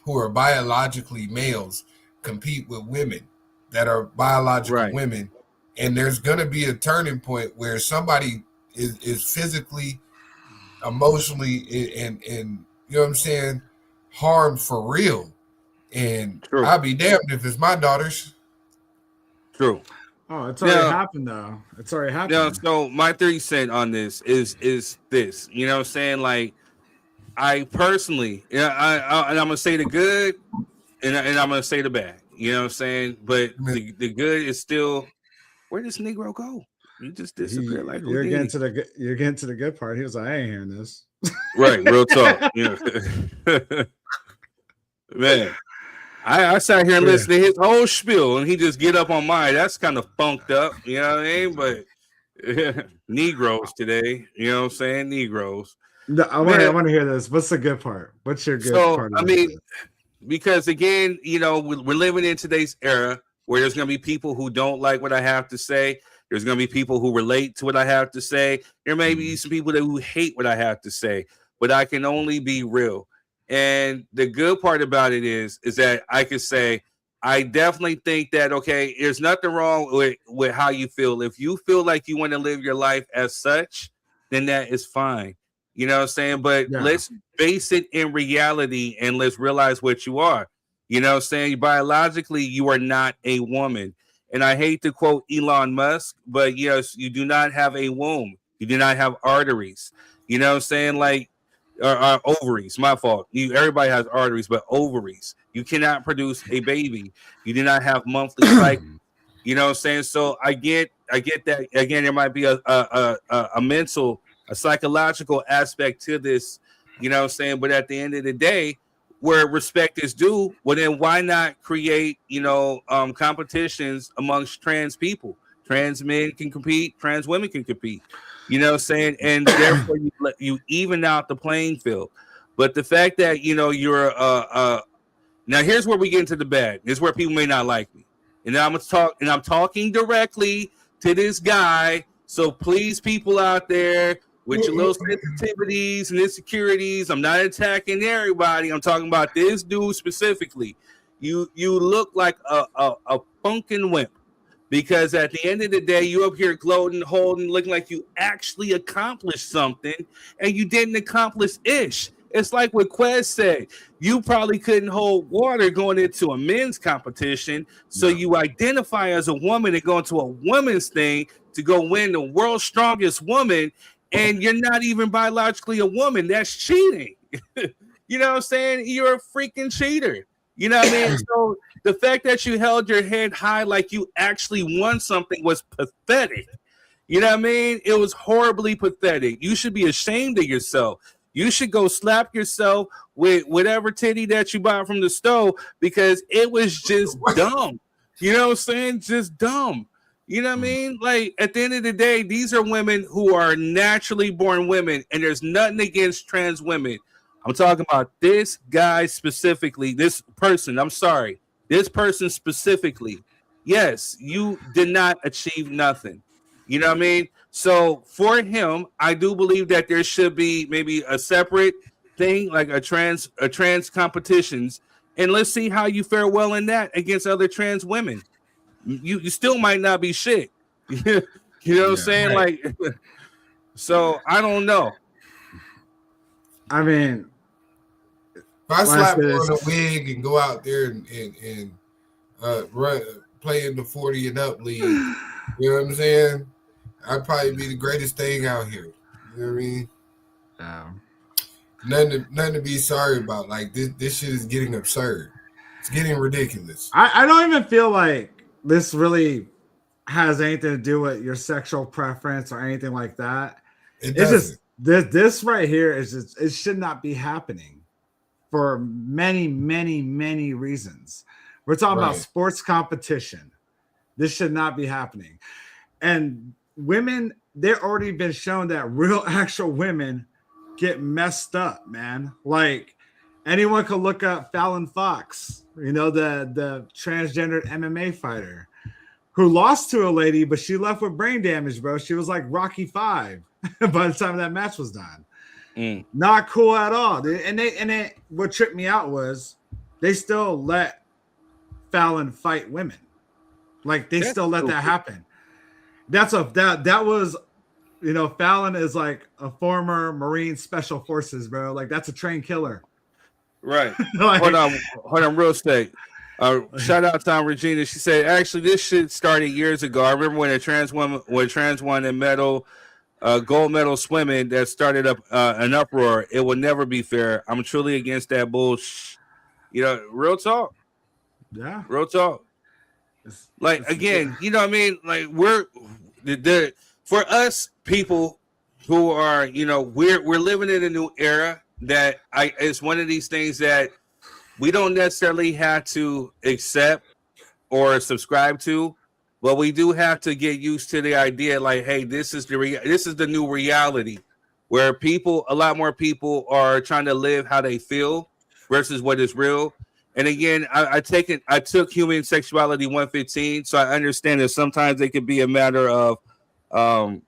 who are biologically males compete with women that are biological women and there's gonna be a turning point where somebody is physically, emotionally, and you know what I'm saying, harmed for real. And True. I'll be damned if it's my daughters. True. Oh, it's already happened though. It's already happened. So my 30 cents on this is this. You know what I'm saying? Like, I personally, and I'm gonna say the good, and I'm gonna say the bad. You know what I'm saying? But the good is still, where does Negro go? You just disappear like you're Houdini. You're getting to the good part. He was like, I ain't hearing this. Right, real talk. Yeah. Man, I sat here and listened to his whole spiel, and he just get up on mine. That's kind of funked up, you know what I mean? But Negroes today, you know what I'm saying? Negroes. No, I want to hear this. What's the good part? What's your good part? I mean, because again, you know, we're living in today's era where there's going to be people who don't like what I have to say. There's going to be people who relate to what I have to say. There may be some people who hate what I have to say, but I can only be real. And the good part about it is that I can say, I definitely think that, okay, there's nothing wrong with how you feel. If you feel like you want to live your life as such, then that is fine. You know what I'm saying? But let's base it in reality and let's realize what you are. You know what I'm saying? Biologically, you are not a woman. And I hate to quote Elon Musk, but yes, you do not have a womb. You do not have arteries. You know what I'm saying? Like, ovaries, my fault. Everybody has arteries, but ovaries. You cannot produce a baby. You do not have monthly cycles. You know what I'm saying? So I get that. Again, there might be a mental, a psychological aspect to this. You know what I'm saying? But at the end of the day, where respect is due, well, then why not create, competitions amongst trans people? Trans men can compete, trans women can compete. You know what I'm saying? And therefore you even out the playing field. But the fact that, you're now here's where we get into the bad. This is where people may not like me. And I'm talking directly to this guy. So please, people out there with your little sensitivities and insecurities, I'm not attacking everybody. I'm talking about this dude specifically. You look like a funkin' wimp. Because at the end of the day, you up here gloating, holding, looking like you actually accomplished something, and you didn't accomplish ish. It's like what Quez said. You probably couldn't hold water going into a men's competition, so you identify as a woman and go into a women's thing to go win the world's strongest woman, and you're not even biologically a woman. That's cheating. You know what I'm saying? You're a freaking cheater. You know what I mean? So the fact that you held your head high like you actually won something was pathetic. You know what I mean? It was horribly pathetic. You should be ashamed of yourself. You should go slap yourself with whatever titty that you bought from the store because it was just dumb. You know what I'm saying? Just dumb. You know what I mean? Like, at the end of the day, these are women who are naturally born women, and there's nothing against trans women. I'm talking about this guy specifically, this person. I'm sorry. This person specifically. Yes, you did not achieve nothing. You know what I mean? So for him, I do believe that there should be maybe a separate thing, like a trans competitions. And let's see how you fare well in that against other trans women. You still might not be shit. You know what I'm saying? Right. Like, so I don't know. I mean, if I slap on a wig and go out there and run, play in the 40 and up league, you know what I'm saying? I'd probably be the greatest thing out here. You know what I mean? Nothing to be sorry about. Like this shit is getting absurd. It's getting ridiculous. I don't even feel like this really has anything to do with your sexual preference or anything like that. It's just this right here is just, it should not be happening for many, many, many reasons. We're talking about sports competition. This should not be happening. And women, they've already been shown that real actual women get messed up, man. Like anyone could look up Fallon Fox, the transgender MMA fighter who lost to a lady, but she left with brain damage, bro. She was like Rocky V by the time that match was done. Not cool at all. And what tripped me out was they still let Fallon fight women. Like they still let that happen. that was, you know, Fallon is like a former Marine Special Forces, bro. Like that's a trained killer. Right. Like- hold on, real estate. Shout out to Regina. She said, actually, this shit started years ago. I remember when a trans woman won a medal, gold medal swimming, that started up an uproar. It will never be fair. I'm truly against that bullshit. You know, real talk. Yeah. Real talk. Like, again, you know what I mean? Like, for us people who are, you know, we're living in a new era that it's one of these things that we don't necessarily have to accept or subscribe to, but we do have to get used to the idea, like, hey, this is the new reality, where a lot more people are trying to live how they feel versus what is real. And again, I took human sexuality 115, so I understand that sometimes it could be a matter of, oh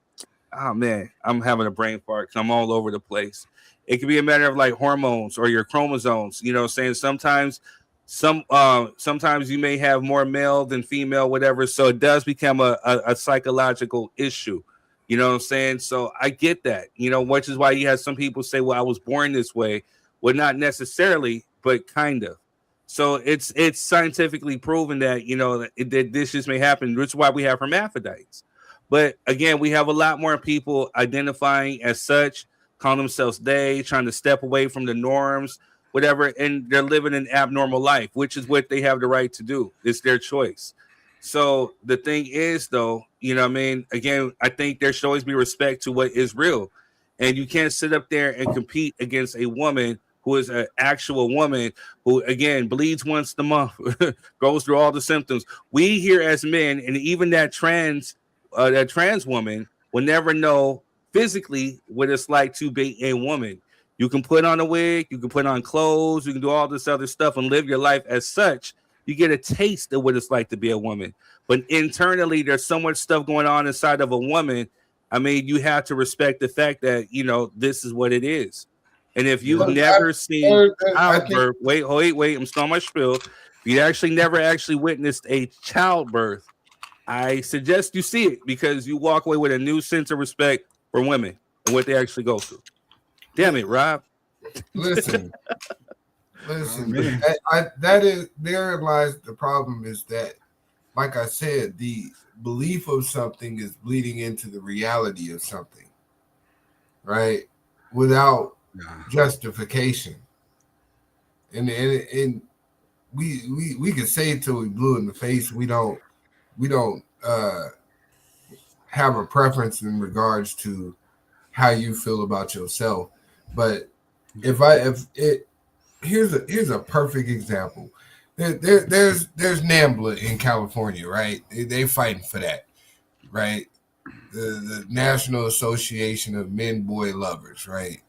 man, I'm having a brain fart because I'm all over the place. It could be a matter of like hormones or your chromosomes. You know what I'm saying? Sometimes you may have more male than female, whatever. So it does become a psychological issue. You know what I'm saying? So I get that, you know, which is why you have some people say, well, I was born this way. Well, not necessarily, but kind of. So it's scientifically proven that, you know, that this just may happen, which is why we have hermaphrodites. But again, we have a lot more people identifying as such, calling themselves they, trying to step away from the norms, whatever, and they're living an abnormal life, which is what they have the right to do. It's their choice. So the thing is, though, you know what I mean? Again, I think there should always be respect to what is real. And you can't sit up there and compete against a woman who is an actual woman who, again, bleeds once a month, goes through all the symptoms. We here as men, and even that trans woman will never know physically what it's like to be a woman. You can put on a wig, you can put on clothes, you can do all this other stuff and live your life as such. You get a taste of what it's like to be a woman. But internally, there's so much stuff going on inside of a woman. I mean, you have to respect the fact that, you know, this is what it is. And if you've never seen childbirth, wait, I'm still on my spiel. If you never witnessed a childbirth, I suggest you see it, because you walk away with a new sense of respect for women and what they actually go through. Damn it, Rob. Listen, there lies the problem, is that, like I said, the belief of something is bleeding into the reality of something, right? Without justification. And we can say it till we blue in the face. We don't have a preference in regards to how you feel about yourself. But here's a perfect example. There's NAMBLA in California, right? They fighting for that, right? The National Association of Men Boy Lovers, right?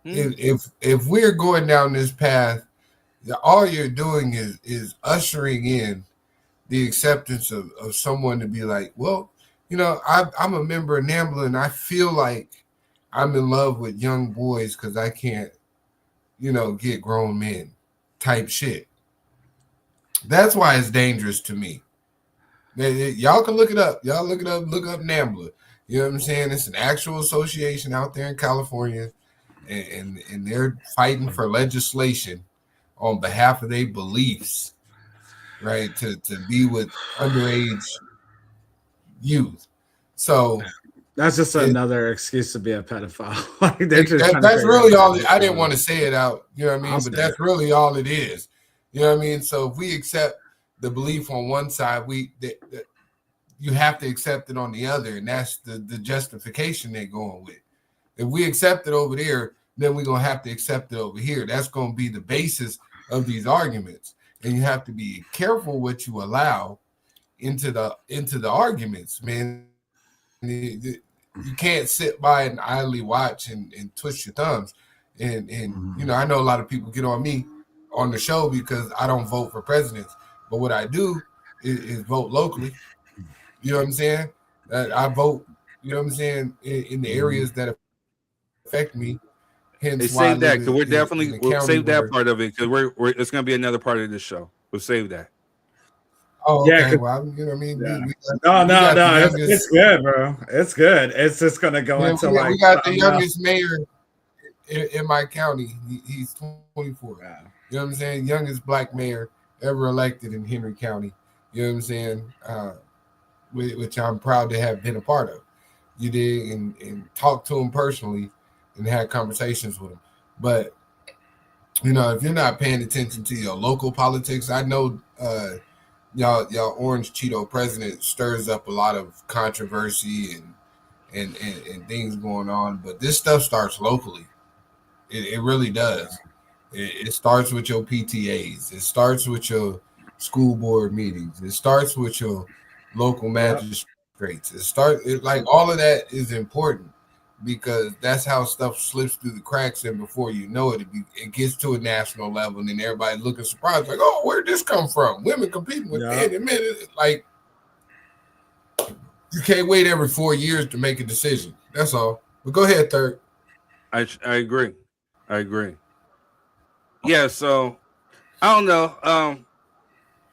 If we're going down this path, all you're doing is ushering in the acceptance of someone to be like, well, you know, I'm a member of NAMBLA and I feel like I'm in love with young boys because I can't, you know, get grown men type shit. That's why it's dangerous to me. Y'all can look it up. Y'all look up NAMBLA. You know what I'm saying? It's an actual association out there in California, and they're fighting for legislation on behalf of their beliefs, right? To be with underage youth. So that's just another excuse to be a pedophile. Like that's really all. I didn't want to say it out, you know what I mean? But that's really all it is. You know what I mean? So if we accept the belief on one side, you have to accept it on the other, and that's the justification they're going with. If we accept it over there, then we're gonna have to accept it over here. That's gonna be the basis of these arguments, and you have to be careful what you allow into the arguments, man. You can't sit by and idly watch and twist your thumbs. And you know, I know a lot of people get on me on the show because I don't vote for presidents, but what I do is vote locally. You know what I'm saying? I vote, you know what I'm saying, in the areas that affect me. Hence why save that, because we'll save that part of it, because we're it's going to be another part of this show. We'll save that. Oh, Yeah, okay. Well, you know what I mean. yeah. We got the No. youngest. It's good, bro. It's good. It's just gonna go Yeah, into we like got the something else. youngest mayor in my county. He's 24. Yeah. You know what I'm saying? Youngest black mayor ever elected in Henry County. You know what I'm saying? Which I'm proud to have been a part of. You did and talked to him personally and had conversations with him. But you know, if you're not paying attention to your local politics, I know y'all Orange Cheeto president stirs up a lot of controversy and things going on, but this stuff starts locally. It really does. It starts with your PTAs. It starts with your school board meetings. It starts with your local magistrates. Like all of that is important because that's how stuff slips through the cracks, and before you know it, it gets to a national level, and then everybody looking surprised, like, "Oh, where'd this come from? Women competing with men and men." Like, you can't wait every 4 years to make a decision. That's all. But go ahead, Third. I agree. Yeah, so I don't know.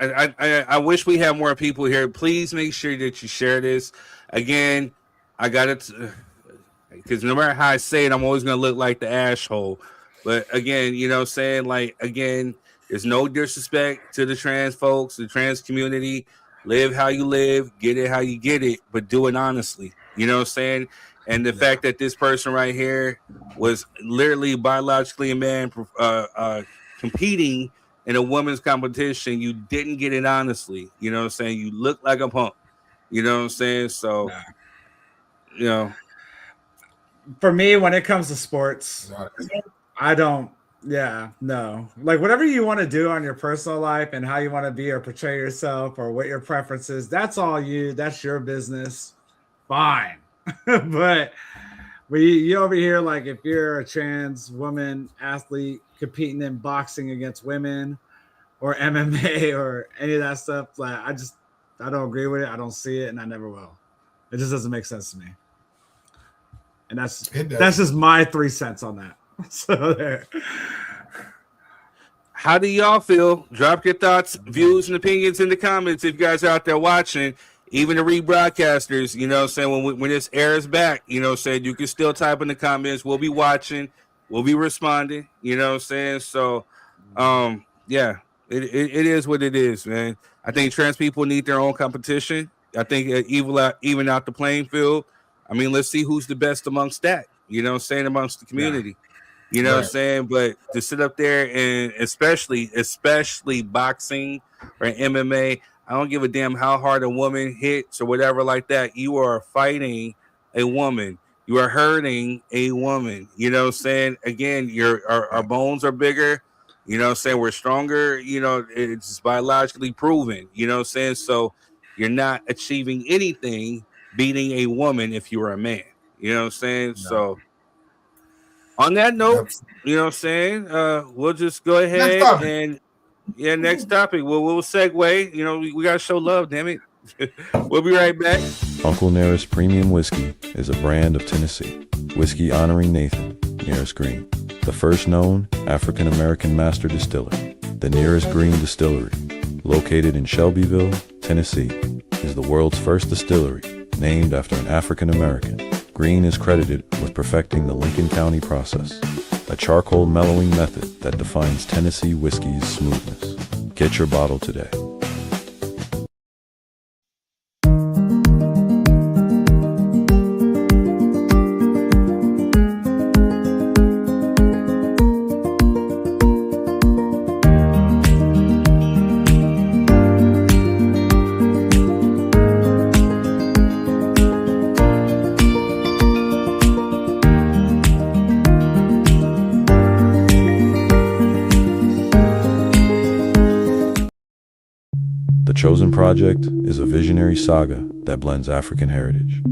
I wish we had more people here. Please make sure that you share this. Again, I got it because no matter how I say it, I'm always gonna look like the asshole. But again, you know what I'm saying? Like, again, there's no disrespect to the trans folks, the trans community. Live how you live, get it how you get it, but do it honestly. You know what I'm saying? And the fact that this person right here was literally biologically a man competing in a women's competition, you didn't get it honestly. You know what I'm saying? You look like a punk. You know what I'm saying? So, you know. For me, when it comes to sports, I don't, no. Like, whatever you want to do on your personal life and how you want to be or portray yourself or what your preference is, that's all you. That's your business. Fine. But you over here, like, if you're a trans woman athlete competing in boxing against women or MMA or any of that stuff, like, I don't agree with it. I don't see it, and I never will. It just doesn't make sense to me. And that's just my 3 cents on that. So there. How do y'all feel? Drop your thoughts, views, and opinions in the comments if you guys are out there watching. Even the rebroadcasters, you know what I'm saying, when this airs back, you know what I'm saying, you can still type in the comments. We'll be watching. We'll be responding. You know what I'm saying? So, yeah, it is what it is, man. I think trans people need their own competition. I think even out the playing field. I mean, let's see who's the best amongst that, you know what I'm saying, amongst the community. You know what I'm saying? But to sit up there and especially boxing or MMA, I don't give a damn how hard a woman hits or whatever like that. You are fighting a woman. You are hurting a woman. You know what I'm saying? Again, our bones are bigger. You know what I'm saying? We're stronger. You know, it's biologically proven. You know what I'm saying? So you're not achieving anything beating a woman if you were a man. You know what I'm saying? No. So on that note, you know what I'm saying? We'll just go ahead and next topic. We'll segue. You know, we gotta show love, damn it. We'll be right back. Uncle Nearest Premium Whiskey is a brand of Tennessee. Whiskey honoring Nathan, Nearest Green, the first known African American master distiller. The Nearest Green Distillery, located in Shelbyville, Tennessee, is the world's first distillery named after an African American. Green is credited with perfecting the Lincoln County process, a charcoal mellowing method that defines Tennessee whiskey's smoothness. Get your bottle today. The Chosen Project is a visionary saga that blends African heritage,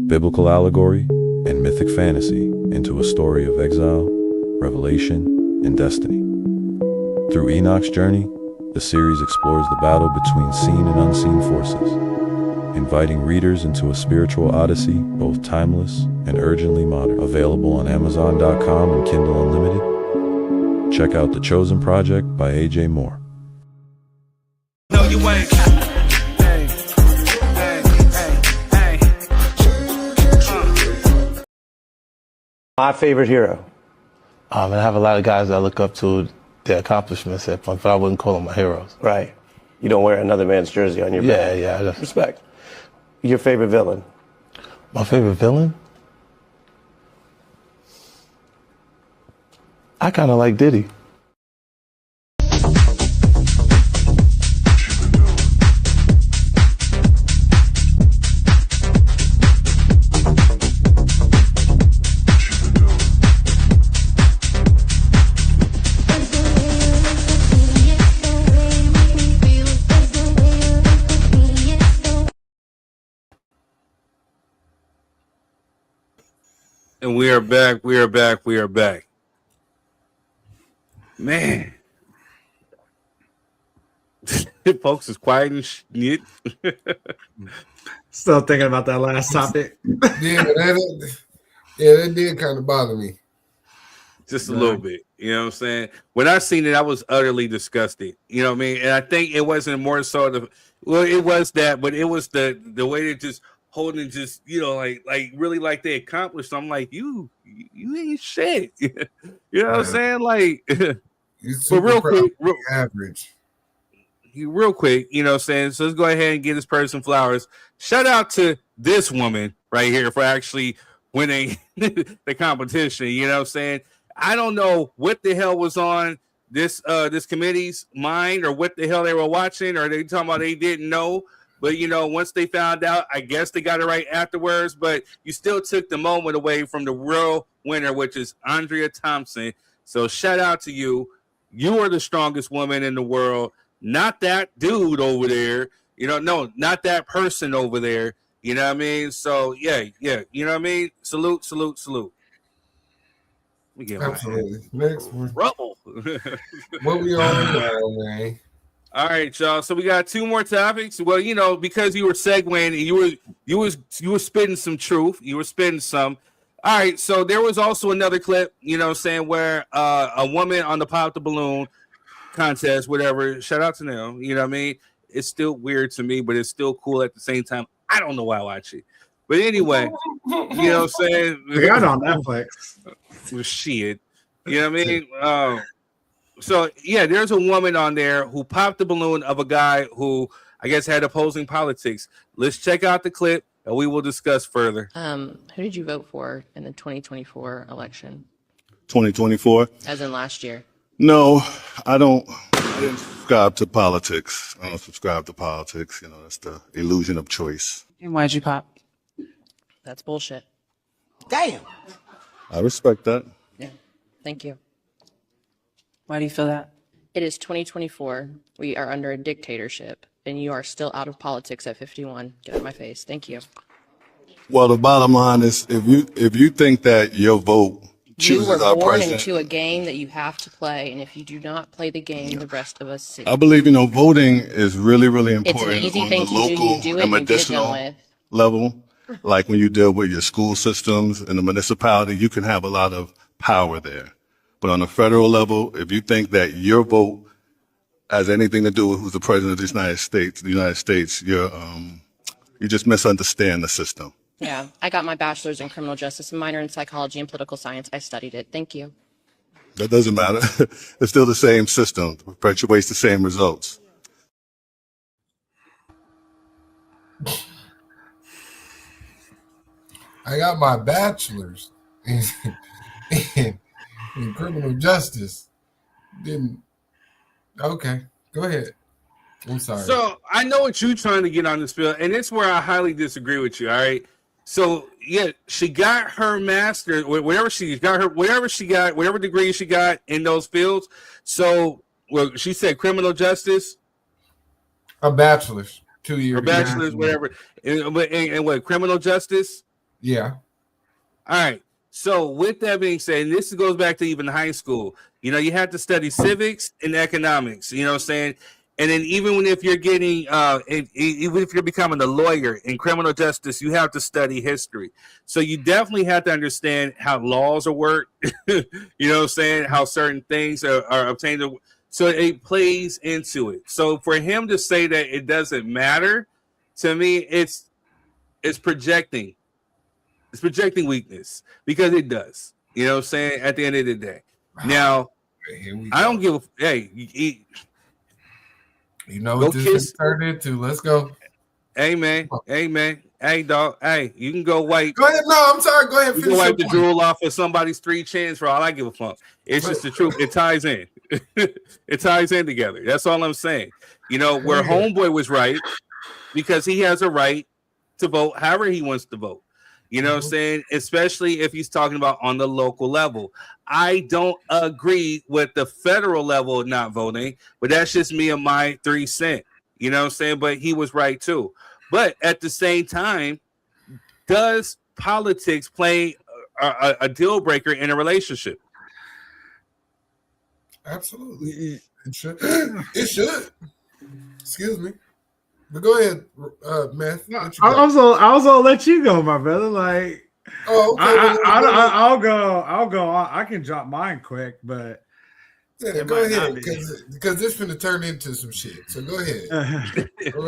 biblical allegory, and mythic fantasy into a story of exile, revelation, and destiny. Through Enoch's journey, the series explores the battle between seen and unseen forces, inviting readers into a spiritual odyssey both timeless and urgently modern. Available on Amazon.com and Kindle Unlimited. Check out The Chosen Project by A.J. Moore. You ain't. Hey, hey, hey, hey. My favorite hero. I have a lot of guys that I look up to their accomplishments at point, but I wouldn't call them my heroes. Right. You don't wear another man's jersey on your back. Yeah. Respect. Your favorite villain? My favorite villain? I kind of like Diddy. And we are back. We are back. We are back. Man. Folks is quiet and shit. Still thinking about that last topic. that did kind of bother me. Just a little bit. You know what I'm saying? When I seen it, I was utterly disgusted. You know what I mean? And I think it wasn't more so it was that, but it was the way they just holding just, like really like they accomplished. I'm like, you ain't shit. You know what I'm saying? Like, but real quick, average. Real quick, you know what I'm saying? So let's go ahead and give this person flowers. Shout out to this woman right here for actually winning the competition. You know what I'm saying? I don't know what the hell was on this committee's mind or what the hell they were watching, or they talking about they didn't know. But, once they found out, I guess they got it right afterwards. But you still took the moment away from the real winner, which is Andrea Thompson. So shout out to you. You are the strongest woman in the world. Not that dude over there. No, not that person over there. You know what I mean? So, yeah. You know what I mean? Salute. Absolutely. Next one. Trouble. What we on now, man? All right, y'all. So we got two more topics. Well, because you were segueing and you were spitting some truth. You were spitting some. All right. So there was also another clip, where a woman on the Pop the Balloon contest, whatever. Shout out to them. You know what I mean? It's still weird to me, but it's still cool at the same time. I don't know why I watch it. But anyway, you know what I'm saying? We got it on Netflix. Well, shit. You know what I mean? So, yeah, there's a woman on there who popped the balloon of a guy who I guess had opposing politics. Let's check out the clip and we will discuss further. Who did you vote for in the 2024 election? 2024? As in last year? No, I didn't subscribe to politics. I don't subscribe to politics. That's the illusion of choice. And why'd you pop? That's bullshit. Damn. I respect that. Yeah. Thank you. Why do you feel that? It is 2024. We are under a dictatorship, and you are still out of politics at 51. Get out of my face. Thank you. Well, the bottom line is, if you think that your vote chooses you were our born president, into a game that you have to play, and if you do not play the game, the rest of us see. I believe voting is really, really It's an important easy on thing the to do. local You do it, and you get it medicinal done with. level. Like when you deal with your school systems in the municipality, you can have a lot of power there. But on the federal level, if you think that your vote has anything to do with who's the president of the United States, you just misunderstand the system. Yeah, I got my bachelor's in criminal justice, a minor in psychology and political science. I studied it. Thank you. That doesn't matter. It's still the same system, perpetuates the same results. I got my bachelor's in criminal justice. Okay, go ahead. I'm sorry. So I know what you're trying to get on this bill, and it's where I highly disagree with you. All right. So yeah, she got her master's, whatever degree she got in those fields. So she said criminal justice. A bachelor's, 2 years. Her bachelor's, whatever, and what, criminal justice? Yeah. All right. So with that being said, and this goes back to even high school, you have to study civics and economics, you know what I'm saying? And then even if you're getting, even if you're becoming a lawyer in criminal justice, you have to study history. So you definitely have to understand how laws are worked, you know what I'm saying? How certain things are obtained. So it plays into it. So for him to say that it doesn't matter, to me, it's projecting. It's projecting weakness because it does. You know what I'm saying? At the end of the day. Now, I don't give a you know what this is turned into. Let's go. Hey man. Hey dog. Hey, you can go wipe. Go ahead. No, I'm sorry. Go ahead. You can wipe the drool off of somebody's 3 chins for all I give a fuck. It's just the truth. It ties in. It ties in together. That's all I'm saying. You know, where homeboy was right because he has a right to vote however he wants to vote. You know what I'm saying? Especially if he's talking about on the local level. I don't agree with the federal level not voting, but that's just me and my 3 cents. You know what I'm saying? But he was right too. But at the same time, does politics play a deal breaker in a relationship? Absolutely. It should. It should. Excuse me. But go ahead, Matt. I was gonna let you go, my brother. Like, okay. I'll go. I can drop mine quick, but yeah, go ahead because this is going to turn into some shit. So go ahead. All right, all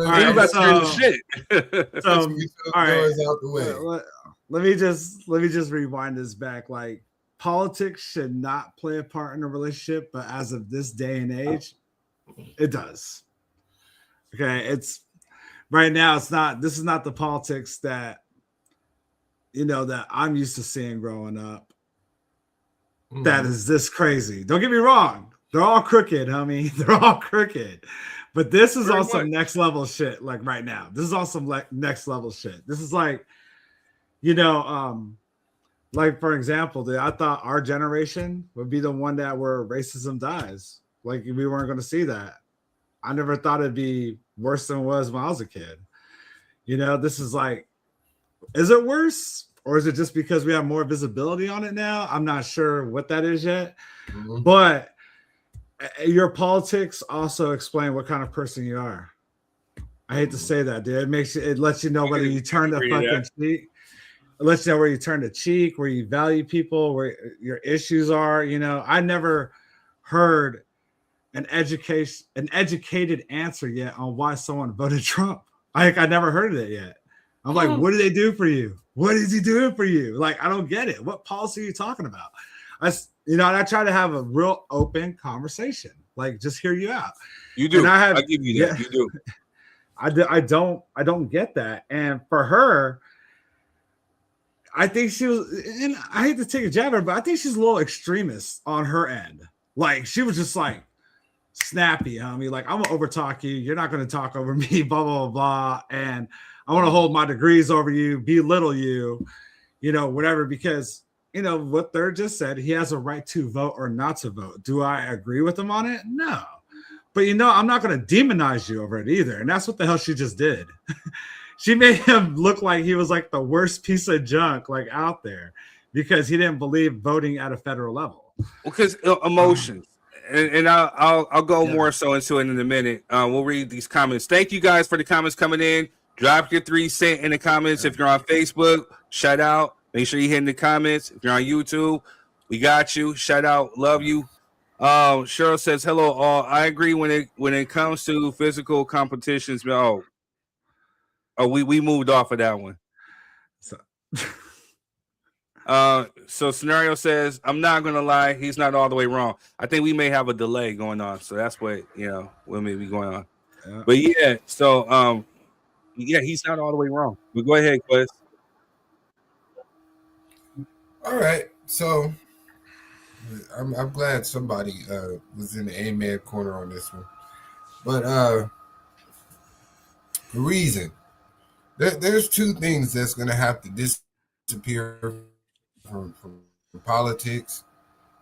right. Out the way. Let me just rewind this back. Like, politics should not play a part in a relationship, but as of this day and age, it does. Okay, it's right now. It's not. This is not the politics that that I'm used to seeing growing up. That is this crazy. Don't get me wrong. They're all crooked, homie. They're all crooked. But this is on some next level shit. Like right now, this is on some next level shit. This is like, like for example, I thought our generation would be the one that where racism dies. Like we weren't going to see that. I never thought it'd be worse than it was when I was a kid. This is like, is it worse? Or is it just because we have more visibility on it now? I'm not sure what that is yet. But your politics also explain what kind of person you are. I hate to say that, dude. It lets you know whether you turn the fucking cheek. It lets you know where you turn the cheek, where you value people, where your issues are. I never heard an educated answer yet on why someone voted Trump. I never heard of it yet. I'm like, what do they do for you? What is he doing for you? Like, I don't get it. What policy are you talking about? And I try to have a real open conversation, like just hear you out. You do. And I give you that. You do. I don't get that. And for her, I think she was, and I hate to take a jab at her, but I think she's a little extremist on her end. Like she was just like snappy, homie. Like, I'm gonna overtalk you. You're not gonna talk over me, blah, blah, blah, blah. And I want to hold my degrees over you, belittle you, whatever, because, what Third just said, he has a right to vote or not to vote. Do I agree with him on it? No. But, I'm not going to demonize you over it either. And that's what the hell she just did. She made him look like he was like the worst piece of junk like out there because he didn't believe voting at a federal level. Because emotions. And I'll go more so into it in a minute. We'll read these comments. Thank you guys for the comments coming in. Drop your 3 cents in the comments. If you're on Facebook, shout out. Make sure you hit in the comments. If you're on YouTube, we got you. Shout out. Love you. Cheryl says, hello, all. I agree when it comes to physical competitions. We moved off of that one. So Scenario says, I'm not going to lie. He's not all the way wrong. I think we may have a delay going on. So that's what may be going on. Yeah. But yeah, so he's not all the way wrong. But go ahead, Quest. All right. So I'm glad somebody was in the amen corner on this one. But the reason there's 2 things that's going to have to disappear from politics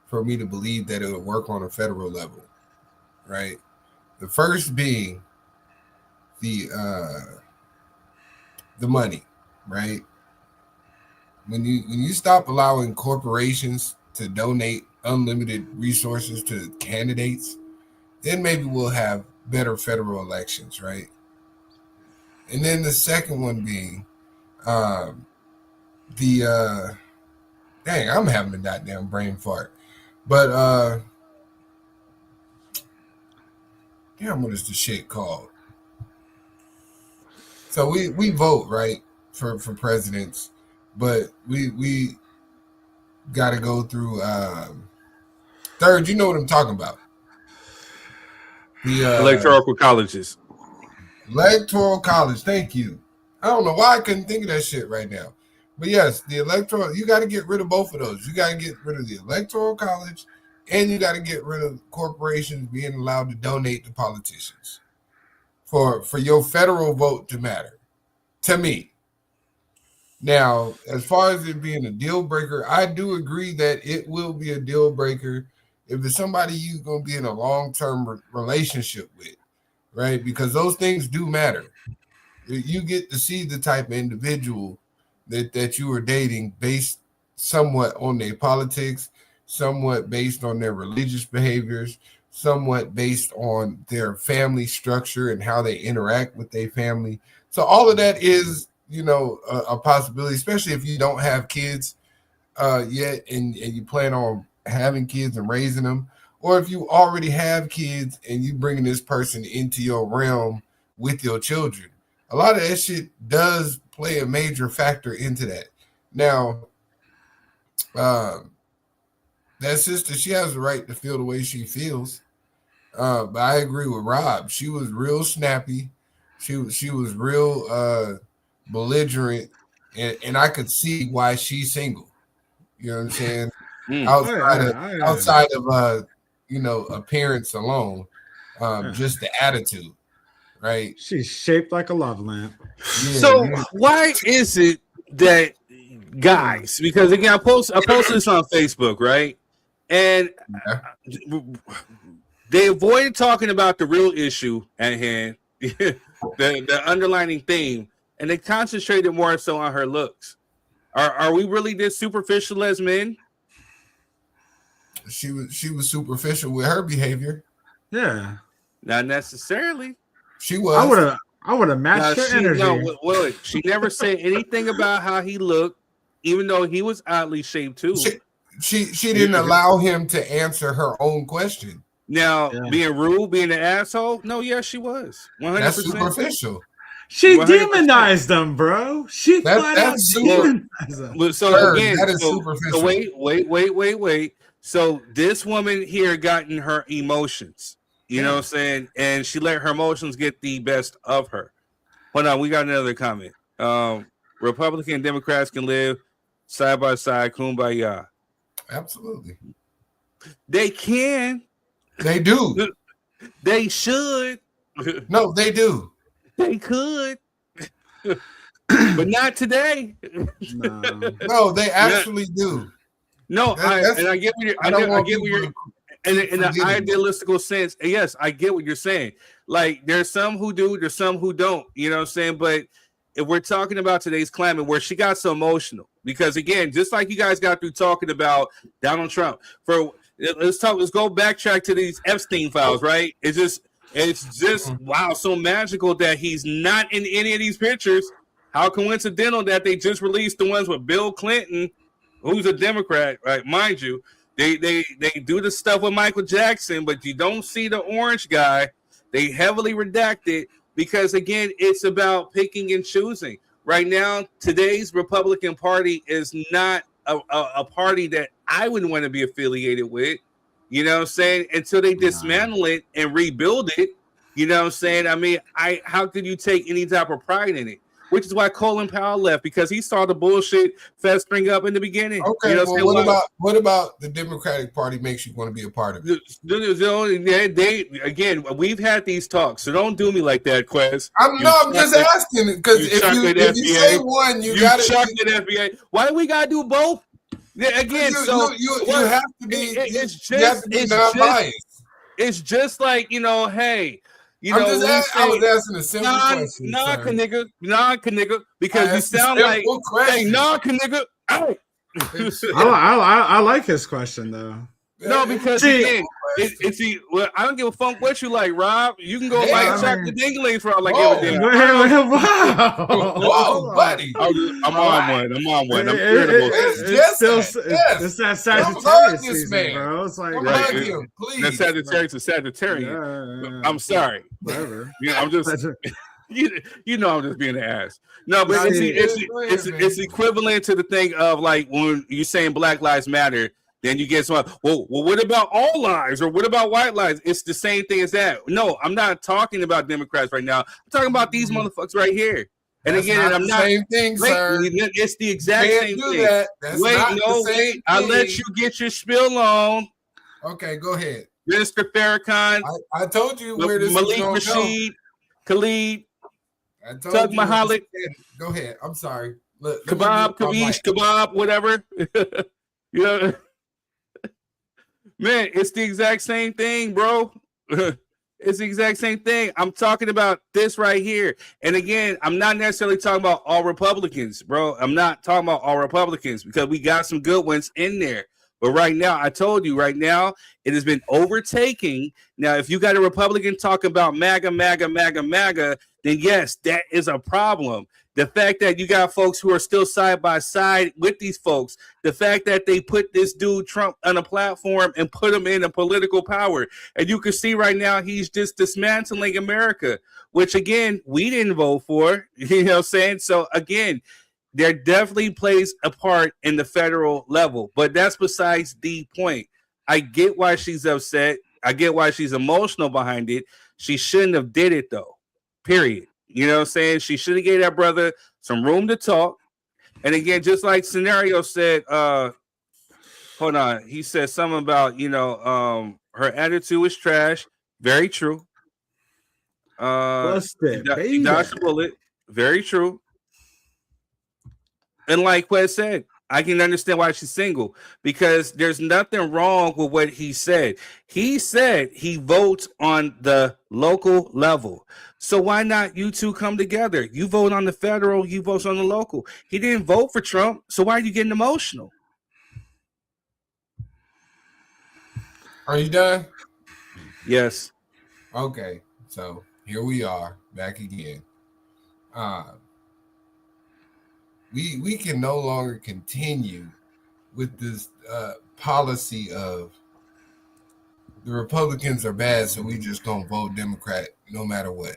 for me to believe that it will work on a federal level, right? The first being the money, right? When you stop allowing corporations to donate unlimited resources to candidates, then maybe we'll have better federal elections, right? And then the second one being I'm having a goddamn brain fart. But damn, what is the shit called? So we vote, right, for presidents, but we got to go through. Third, you know what I'm talking about? The electoral colleges. Electoral college. Thank you. I don't know why I couldn't think of that shit right now. But yes, the electoral, you got to get rid of both of those. You got to get rid of the electoral college, and you got to get rid of corporations being allowed to donate to politicians for your federal vote to matter, to me. Now, as far as it being a deal breaker, I do agree that it will be a deal breaker if it's somebody you're going to be in a long-term relationship with, right? Because those things do matter. You get to see the type of individual that you are dating based somewhat on their politics, somewhat based on their religious behaviors, somewhat based on their family structure and how they interact with their family. So all of that is, a possibility, especially if you don't have kids yet and you plan on having kids and raising them, or if you already have kids and you bringing this person into your realm with your children. A lot of that shit does play a major factor into that. Now, that sister, she has the right to feel the way she feels. But I agree with Rob. She was real snappy. She was real belligerent, and I could see why she's single. You know what I'm saying? Outside of appearance alone, just the attitude. Right, she's shaped like a love lamp. Yeah, so why is it that guys? Because again, I posted this on Facebook, right? And they avoid talking about the real issue at hand, the underlining theme, and they concentrated more so on her looks. Are we really this superficial as men? She was superficial with her behavior. Yeah, not necessarily. She was. I would have matched her energy. No, she never said anything about how he looked, even though he was oddly shaped too. She didn't allow him to answer her own question. Now, being rude, being an asshole. No, yes, she was. 100%. That's superficial. She 100%. Demonized them, bro. She flat out demonized them. So again, that is superficial. So wait. So this woman here got in her emotions. You know what I'm saying? And she let her emotions get the best of her. Hold on, we got another comment. Republican and Democrats can live side by side, kumbaya. Absolutely. They can. They do. They should. No, they do. They could. But not today. No, they actually do. No, I get what you're in an idealistical sense, yes, I get what you're saying. Like, there's some who do, there's some who don't. You know what I'm saying? But if we're talking about today's climate, where she got so emotional, because again, just like you guys got through talking about Donald Trump, let's go backtrack to these Epstein files, right? It's just wow, so magical that he's not in any of these pictures. How coincidental that they just released the ones with Bill Clinton, who's a Democrat, right? Mind you. They do the stuff with Michael Jackson, but you don't see the orange guy. They heavily redacted because, again, it's about picking and choosing. Right now, today's Republican Party is not a party that I would want to be affiliated with. You know what I'm saying? Until they dismantle it and rebuild it. You know what I'm saying? I mean, how could you take any type of pride in it? Which is why Colin Powell left, because he saw the bullshit festering up in the beginning. Okay, you know what about the Democratic Party makes you want to be a part of it? Again, we've had these talks, so don't do me like that, Quez. I'm just asking, because if you say one, you got to FBA. Why do we gotta do both? Yeah, again, you have to be. It's non-biased. It's just like, hey. I was asking a simple question. Nigga, because you sound like, hey, nigga. I like his question though. No, because again, well, I don't give a fuck what you like, Rob. You can go like Chocolate Dinglings for all I give a damn. Whoa, buddy. I'm on one. It's that Sagittarius season, bro. It's like please. That Sagittarius is Sagittarian. I'm sorry. Whatever. Yeah, I'm just. You know, I'm just being an ass. No, but it's equivalent to the thing of like when you're saying Black Lives Matter. Then you get some. Well, what about all lives, or what about white lives? It's the same thing as that. No, I'm not talking about Democrats right now. I'm talking about these motherfuckers right here. And That's again, I'm not. Same thing, sir. It's the exact same thing. Wait. I let you get your spill on. Okay, go ahead, Minister Farrakhan. I told you where this Malik was Rashid, Khalid, Tug Mahalik. Go ahead. I'm sorry. Look, Kebab, whatever. You know. Man, it's the exact same thing, bro. It's the exact same thing. I'm talking about this right here. And again, I'm not necessarily talking about all Republicans, bro. I'm not talking about all Republicans because we got some good ones in there. But right now, I told you right now, it has been overtaking. Now, if you got a Republican talking about MAGA, then yes, that is a problem. The fact that you got folks who are still side by side with these folks, the fact that they put this dude Trump on a platform and put him in a political power. And you can see right now he's just dismantling America, which again, we didn't vote for, you know what I'm saying? So again, there definitely plays a part in the federal level, but that's besides the point. I get why she's upset. I get why she's emotional behind it. She shouldn't have did it though, period. You know what I'm saying? She should have gave that brother some room to talk. And again, just like Scenario said, hold on. He said something about, her attitude was trash. Very true. He dodged the bullet. Very true. And like Quez said, I can understand why she's single because there's nothing wrong with what he said. He said he votes on the local level. So why not you two come together? You vote on the federal, you vote on the local. He didn't vote for Trump, so why are you getting emotional? Are you done? Yes. Okay, so here we are back again. We can no longer continue with this policy of the Republicans are bad, so we just gonna vote Democrat no matter what.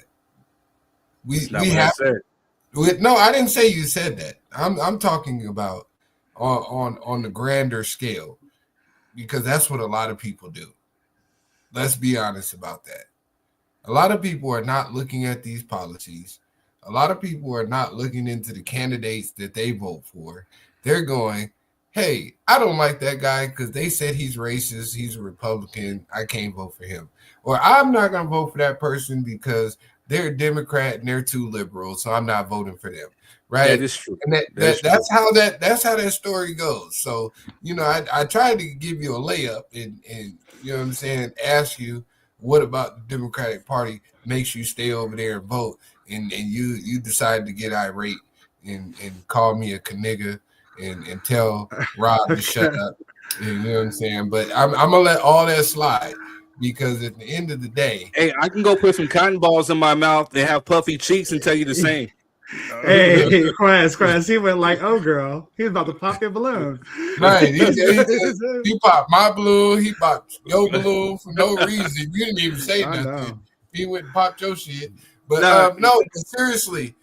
No, I didn't say you said that. I'm talking about on the grander scale because that's what a lot of people do. Let's be honest about that. A lot of people are not looking at these policies. A lot of people are not looking into the candidates that they vote for. They're going, hey, I don't like that guy because they said he's racist. He's a Republican. I can't vote for him. Or I'm not going to vote for that person because they're a Democrat and they're too liberal. So I'm not voting for them. Right. That is true. And that's how that story goes. So, I tried to give you a layup and you know what I'm saying, ask you what about the Democratic Party makes you stay over there and vote. And you decided to get irate and call me a nigga and tell Rob to shut up. You know what I'm saying? But I'm gonna let all that slide because at the end of the day, hey, I can go put some cotton balls in my mouth and have puffy cheeks and tell you the same. Hey, Quaz, he went like, oh girl, he was about to pop your balloon. Right, he popped my balloon, he popped your balloon for no reason. You didn't even say nothing. He went and popped your shit. But seriously,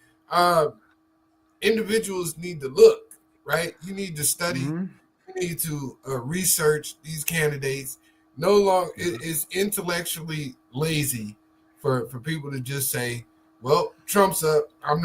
individuals need to look, right? You need to study. You need to research these candidates. No longer it's intellectually lazy for people to just say, well, Trump's up. I'm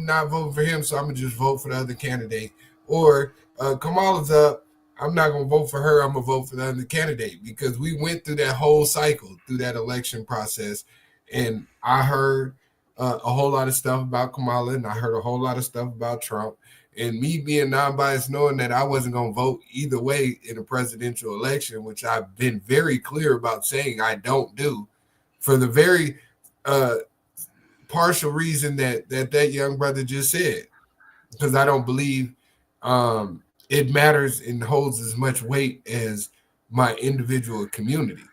not voting for him, so I'm gonna just vote for the other candidate. Or Kamala's up. I'm not gonna vote for her. I'm gonna vote for the other candidate because we went through that whole cycle through that election process, and I heard a whole lot of stuff about Kamala, and I heard a whole lot of stuff about Trump. And me being non-biased, knowing that I wasn't going to vote either way in a presidential election, which I've been very clear about saying I don't do, for the very partial reason that young brother just said, because I don't believe it matters and holds as much weight as my individual community.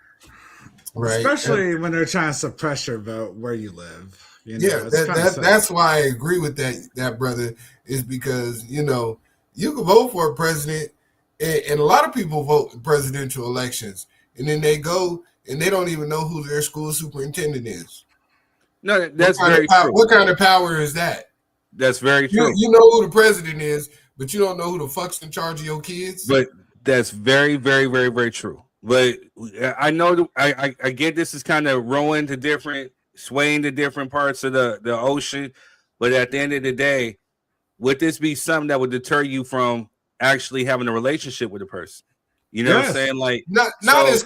Right. Especially when they're trying to suppress your vote where you live. You know, Yeah, that's why I agree with that brother, is because, you know, you can vote for a president, and a lot of people vote in presidential elections, and then they go and they don't even know who their school superintendent is. No, that's very true. What kind of power is that? That's very true. You know who the president is, but you don't know who the fuck's in charge of your kids. But that's very, very, very, very true. But I know I get this is kind of swaying to different parts of the ocean. But at the end of the day, would this be something that would deter you from actually having a relationship with a person? You know what I'm saying? Like not as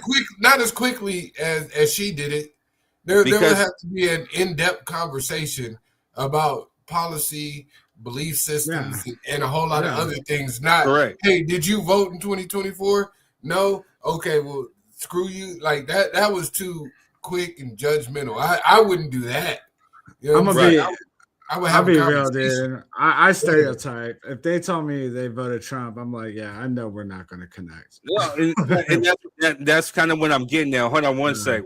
quickly as she did it. There would have to be an in-depth conversation about policy, belief systems, and a whole lot of other things. Not correct. Hey, did you vote in 2024? No. Okay, well, screw you. Like that was too quick and judgmental. I wouldn't do that. You know, I'll be real, dude. I stereotype. If they told me they voted Trump, I'm like, yeah, I know we're not going to connect. Well, and that's kind of what I'm getting at. Hold on one sec.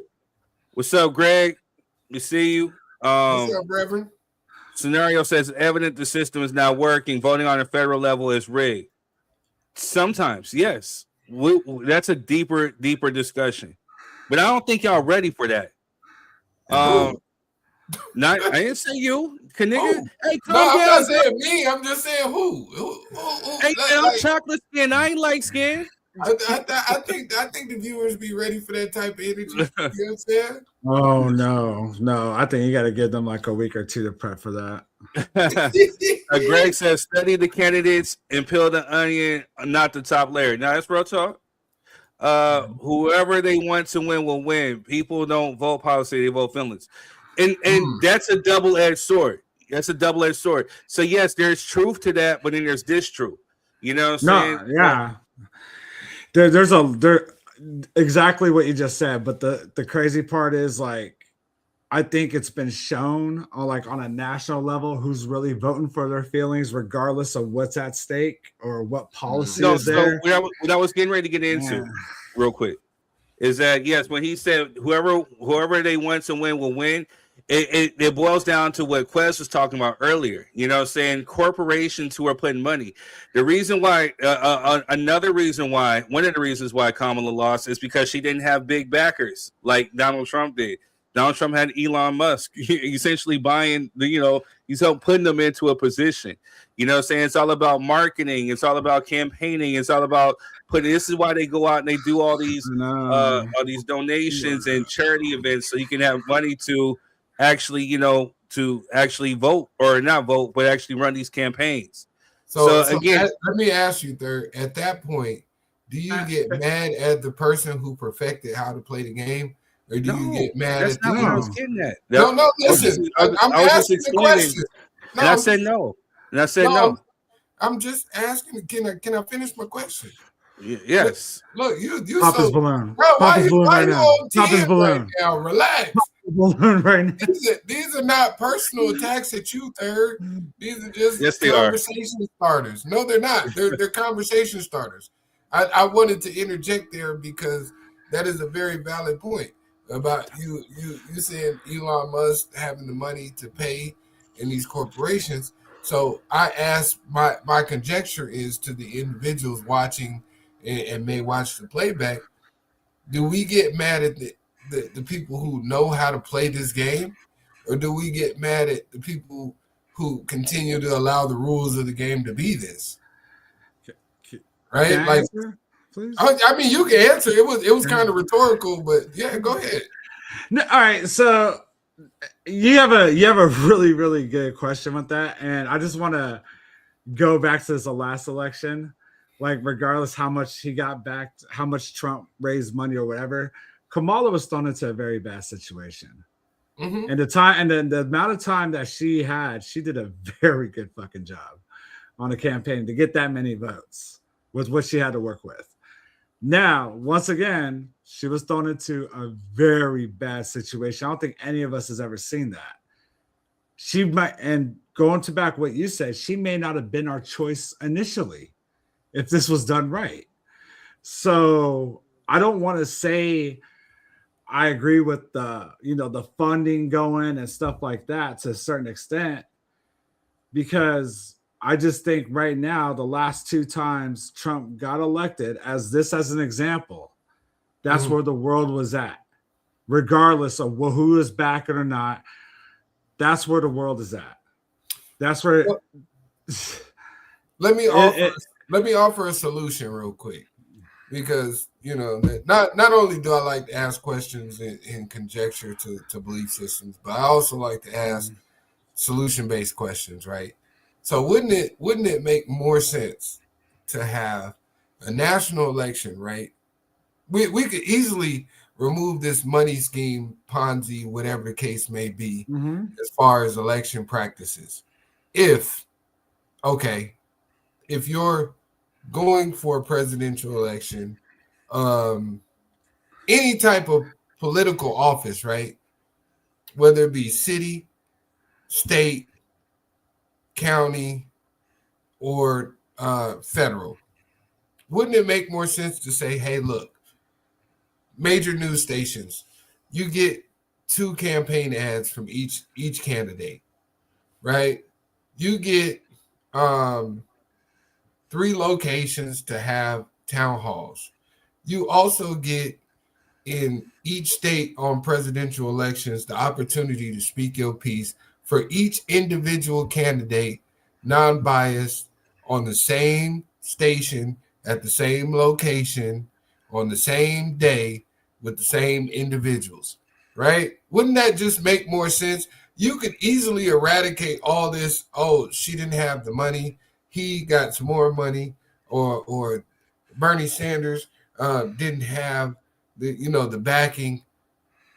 What's up, Greg? We see you. What's up, Reverend? Scenario says evident the system is not working. Voting on a federal level is rigged. Sometimes, yes. That's a deeper discussion, but I don't think y'all ready for that. I didn't say you. Hey, I'm not saying me. I'm just saying who. Hey, I'm chocolate skin. I ain't light skin. I think the viewers be ready for that type of energy. You know what I'm saying? Oh no! I think you got to give them like a week or two to prep for that. Greg says, study the candidates and peel the onion, not the top layer. Now that's real talk. Whoever they want to win will win. People don't vote policy; they vote feelings, and that's a double-edged sword. That's a double-edged sword. So yes, there's truth to that, but then there's distruth. You know what I'm saying? Yeah. There's exactly what you just said, but the crazy part is, like, I think it's been shown on a national level who's really voting for their feelings, regardless of what's at stake or what policy is there. What I was getting ready to get into, real quick, is that yes, when he said whoever they want to win will win, it boils down to what Quest was talking about earlier. You know, saying corporations who are putting money. The reason why, one of the reasons why Kamala lost is because she didn't have big backers like Donald Trump did. Donald Trump had Elon Musk essentially buying he's helped putting them into a position. You know what I'm saying? It's all about marketing. It's all about campaigning. It's all about this is why they go out and they do all these donations and charity events, so you can have money to actually vote or not vote, but actually run these campaigns. So again, let me ask you, Third, at that point, do you get mad at the person who perfected how to play the game? Or do you get mad at what I was getting at. No, listen. I'm asking the question. And I said no. And I said no. I'm just asking, can I finish my question? Yes. Look, you Pop so his balloon. Bro, Pop his balloon why right you now. on Pop his 10 balloon. right now? Relax. Pop his balloon right now. These are not personal attacks at you, Third. These are just they conversation starters. No, they're not. They're conversation starters. I wanted to interject there because that is a very valid point about you saying Elon Musk having the money to pay in these corporations. So I asked, my conjecture is to the individuals watching and may watch the playback, do we get mad at the people who know how to play this game, or do we get mad at the people who continue to allow the rules of the game to be this? Right? Can I like, answer, please? I mean, you can answer. It was kind of rhetorical, but yeah, go ahead. No, all right, so you have a really, really good question with that, and I just want to go back to the last election. Like, regardless how much he got back, how much Trump raised money or whatever, Kamala was thrown into a very bad situation. Mm-hmm. And the amount of time that she had, she did a very good fucking job on the campaign to get that many votes with what she had to work with. Now, once again, she was thrown into a very bad situation. I don't think any of us has ever seen that. She might, and going to back what you said, she may not have been our choice initially if this was done right. So I don't want to say I agree with the funding going and stuff like that to a certain extent, because I just think right now, the last 2 times Trump got elected, as an example, that's where the world was at, regardless of who is backing or not. That's where the world is at. That's where. Let me offer a solution real quick, because not only do I like to ask questions and conjecture to belief systems, but I also like to ask solution-based questions, right? So wouldn't it make more sense to have a national election, right? We could easily remove this money scheme, Ponzi, whatever the case may be, as far as election practices. If you're going for a presidential election, any type of political office, right? Whether it be city, state, county, or federal, wouldn't it make more sense to say, hey, look, major news stations, you get 2 campaign ads from each candidate, right? You get 3 locations to have town halls. You also get, in each state on presidential elections, the opportunity to speak your piece for each individual candidate, non-biased, on the same station, at the same location, on the same day, with the same individuals, right? Wouldn't that just make more sense? You could easily eradicate all this. Oh, she didn't have the money, he got some more money, or Bernie Sanders didn't have the backing.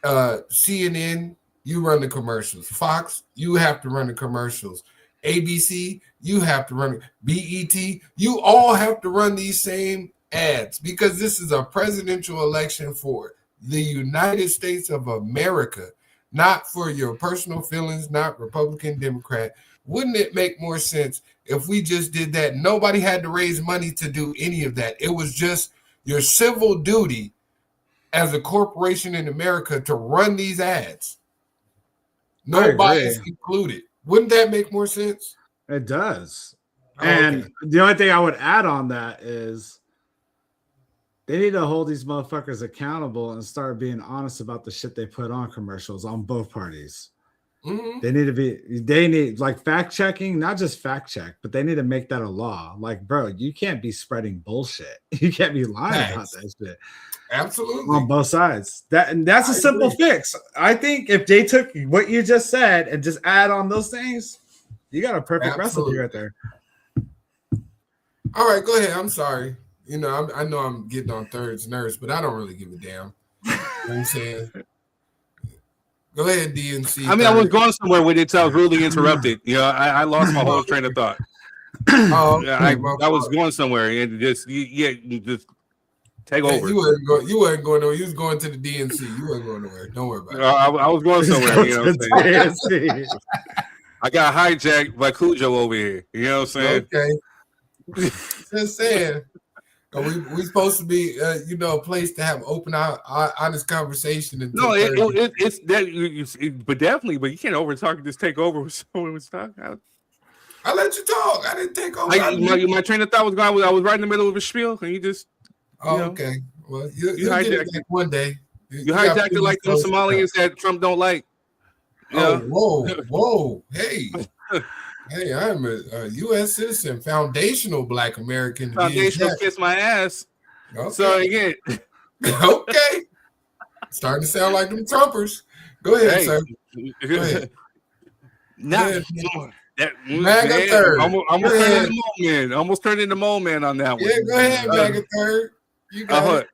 CNN, you run the commercials. Fox, you have to run the commercials. ABC, you have to run. BET, you all have to run these same ads, because this is a presidential election for the United States of America, not for your personal feelings, not Republican, Democrat. Wouldn't it make more sense if we just did that? Nobody had to raise money to do any of that. It was just your civil duty as a corporation in America to run these ads. No bias included. Wouldn't that make more sense? It does. And the only thing I would add on that is they need to hold these motherfuckers accountable and start being honest about the shit they put on commercials on both parties. They need like fact checking, not just fact check, but they need to make that a law. Like, bro, you can't be spreading bullshit. You can't be lying about that shit. Absolutely. On both sides. That's a simple fix. I think if they took what you just said and just add on those things, you got a perfect recipe right there. All right, go ahead. I'm sorry. I know I'm getting on Third's nerves, but I don't really give a damn. You know what I'm saying? Go ahead, DNC. I mean, I was going somewhere with it, so I was really interrupted. I lost my whole train of thought. I was going somewhere, and just take over. You weren't going nowhere. You was going to the DNC. You weren't going nowhere. Don't worry about it. I was going somewhere. You know what I'm saying? I got hijacked by Cujo over here. You know what I'm saying? Okay. Just saying. We supposed to be, a place to have open, honest conversation. No, it's that, but definitely, but you can't over talk and just take over when someone was talking. I let you talk. I didn't take over. My train of thought was gone. I was right in the middle of a spiel, and you just. Okay. Well, you hijacked it one day. You hijacked it like them Somalians that Trump don't like. Whoa, hey. Hey, I'm a U.S. citizen, foundational Black American. Foundational kiss my ass. Okay. So again, okay. Starting to sound like them Trumpers. Go ahead, sir. Go ahead. MAGA third. Almost turned into Mole Man on that one. Yeah, go ahead, MAGA third. You got it.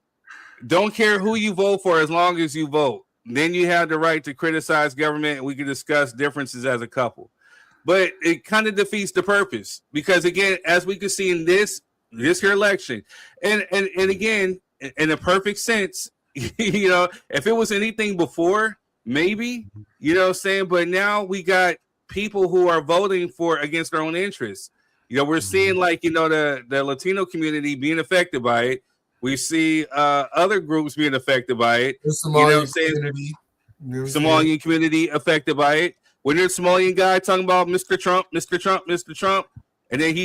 Don't care who you vote for as long as you vote. Then you have the right to criticize government, and we can discuss differences as a couple. But it kind of defeats the purpose, because again, as we can see in this here election, and again, in a perfect sense, if it was anything before, maybe, what I'm saying, but now we got people who are voting against their own interests. We're seeing the Latino community being affected by it. We see other groups being affected by it. The You know what Somalian I'm saying? community. You know what I'm Somalian community affected by it. When there's a Somalian guy talking about Mr. Trump, Mr. Trump, Mr. Trump, and then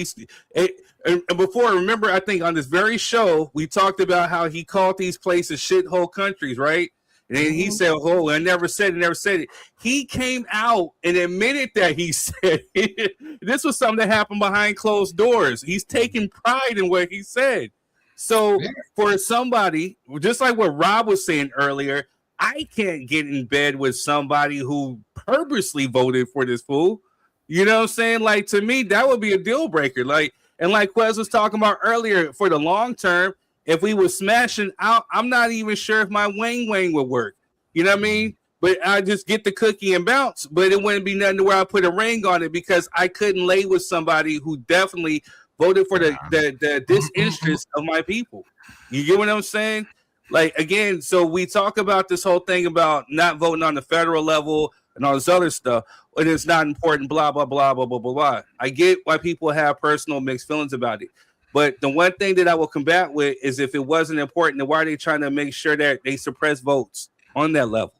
and before, remember, I think on this very show, we talked about how he called these places shithole countries, right? And then he said, "Oh, I never said it." He came out and admitted that he said it. This was something that happened behind closed doors. He's taking pride in what he said. So for somebody, just like what Rob was saying earlier, I can't get in bed with somebody who purposely voted for this fool. You know what I'm saying? Like, to me, that would be a deal breaker. Like, and like Quez was talking about earlier, for the long term, if we were smashing out, I'm not even sure if my wang would work. You know what I mean? But I just get the cookie and bounce. But it wouldn't be nothing to where I put a ring on it, because I couldn't lay with somebody who definitely voted for the disinterest of my people. You get what I'm saying? Like, again, so we talk about this whole thing about not voting on the federal level and all this other stuff, and it's not important, blah, blah, blah, blah, blah, blah, blah. I get why people have personal mixed feelings about it. But the one thing that I will combat with is, if it wasn't important, then why are they trying to make sure that they suppress votes on that level?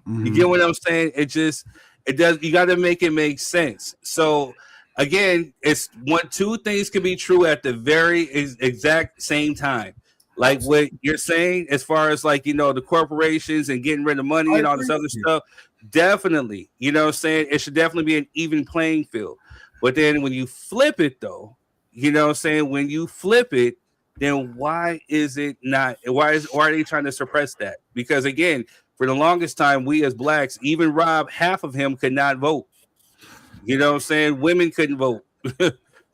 You get what I'm saying? It does. You got to make it make sense. So again, two things can be true at the very exact same time. Like what you're saying, as far as, like, you know, the corporations and getting rid of money and all this other stuff, definitely, you know what I'm saying? It should definitely be an even playing field. But then when you flip it, though, you know what I'm saying? When you flip it, then why is it not? Why are they trying to suppress that? Because again, for the longest time, we as blacks, even Rob, half of him could not vote. You know what I'm saying? Women couldn't vote.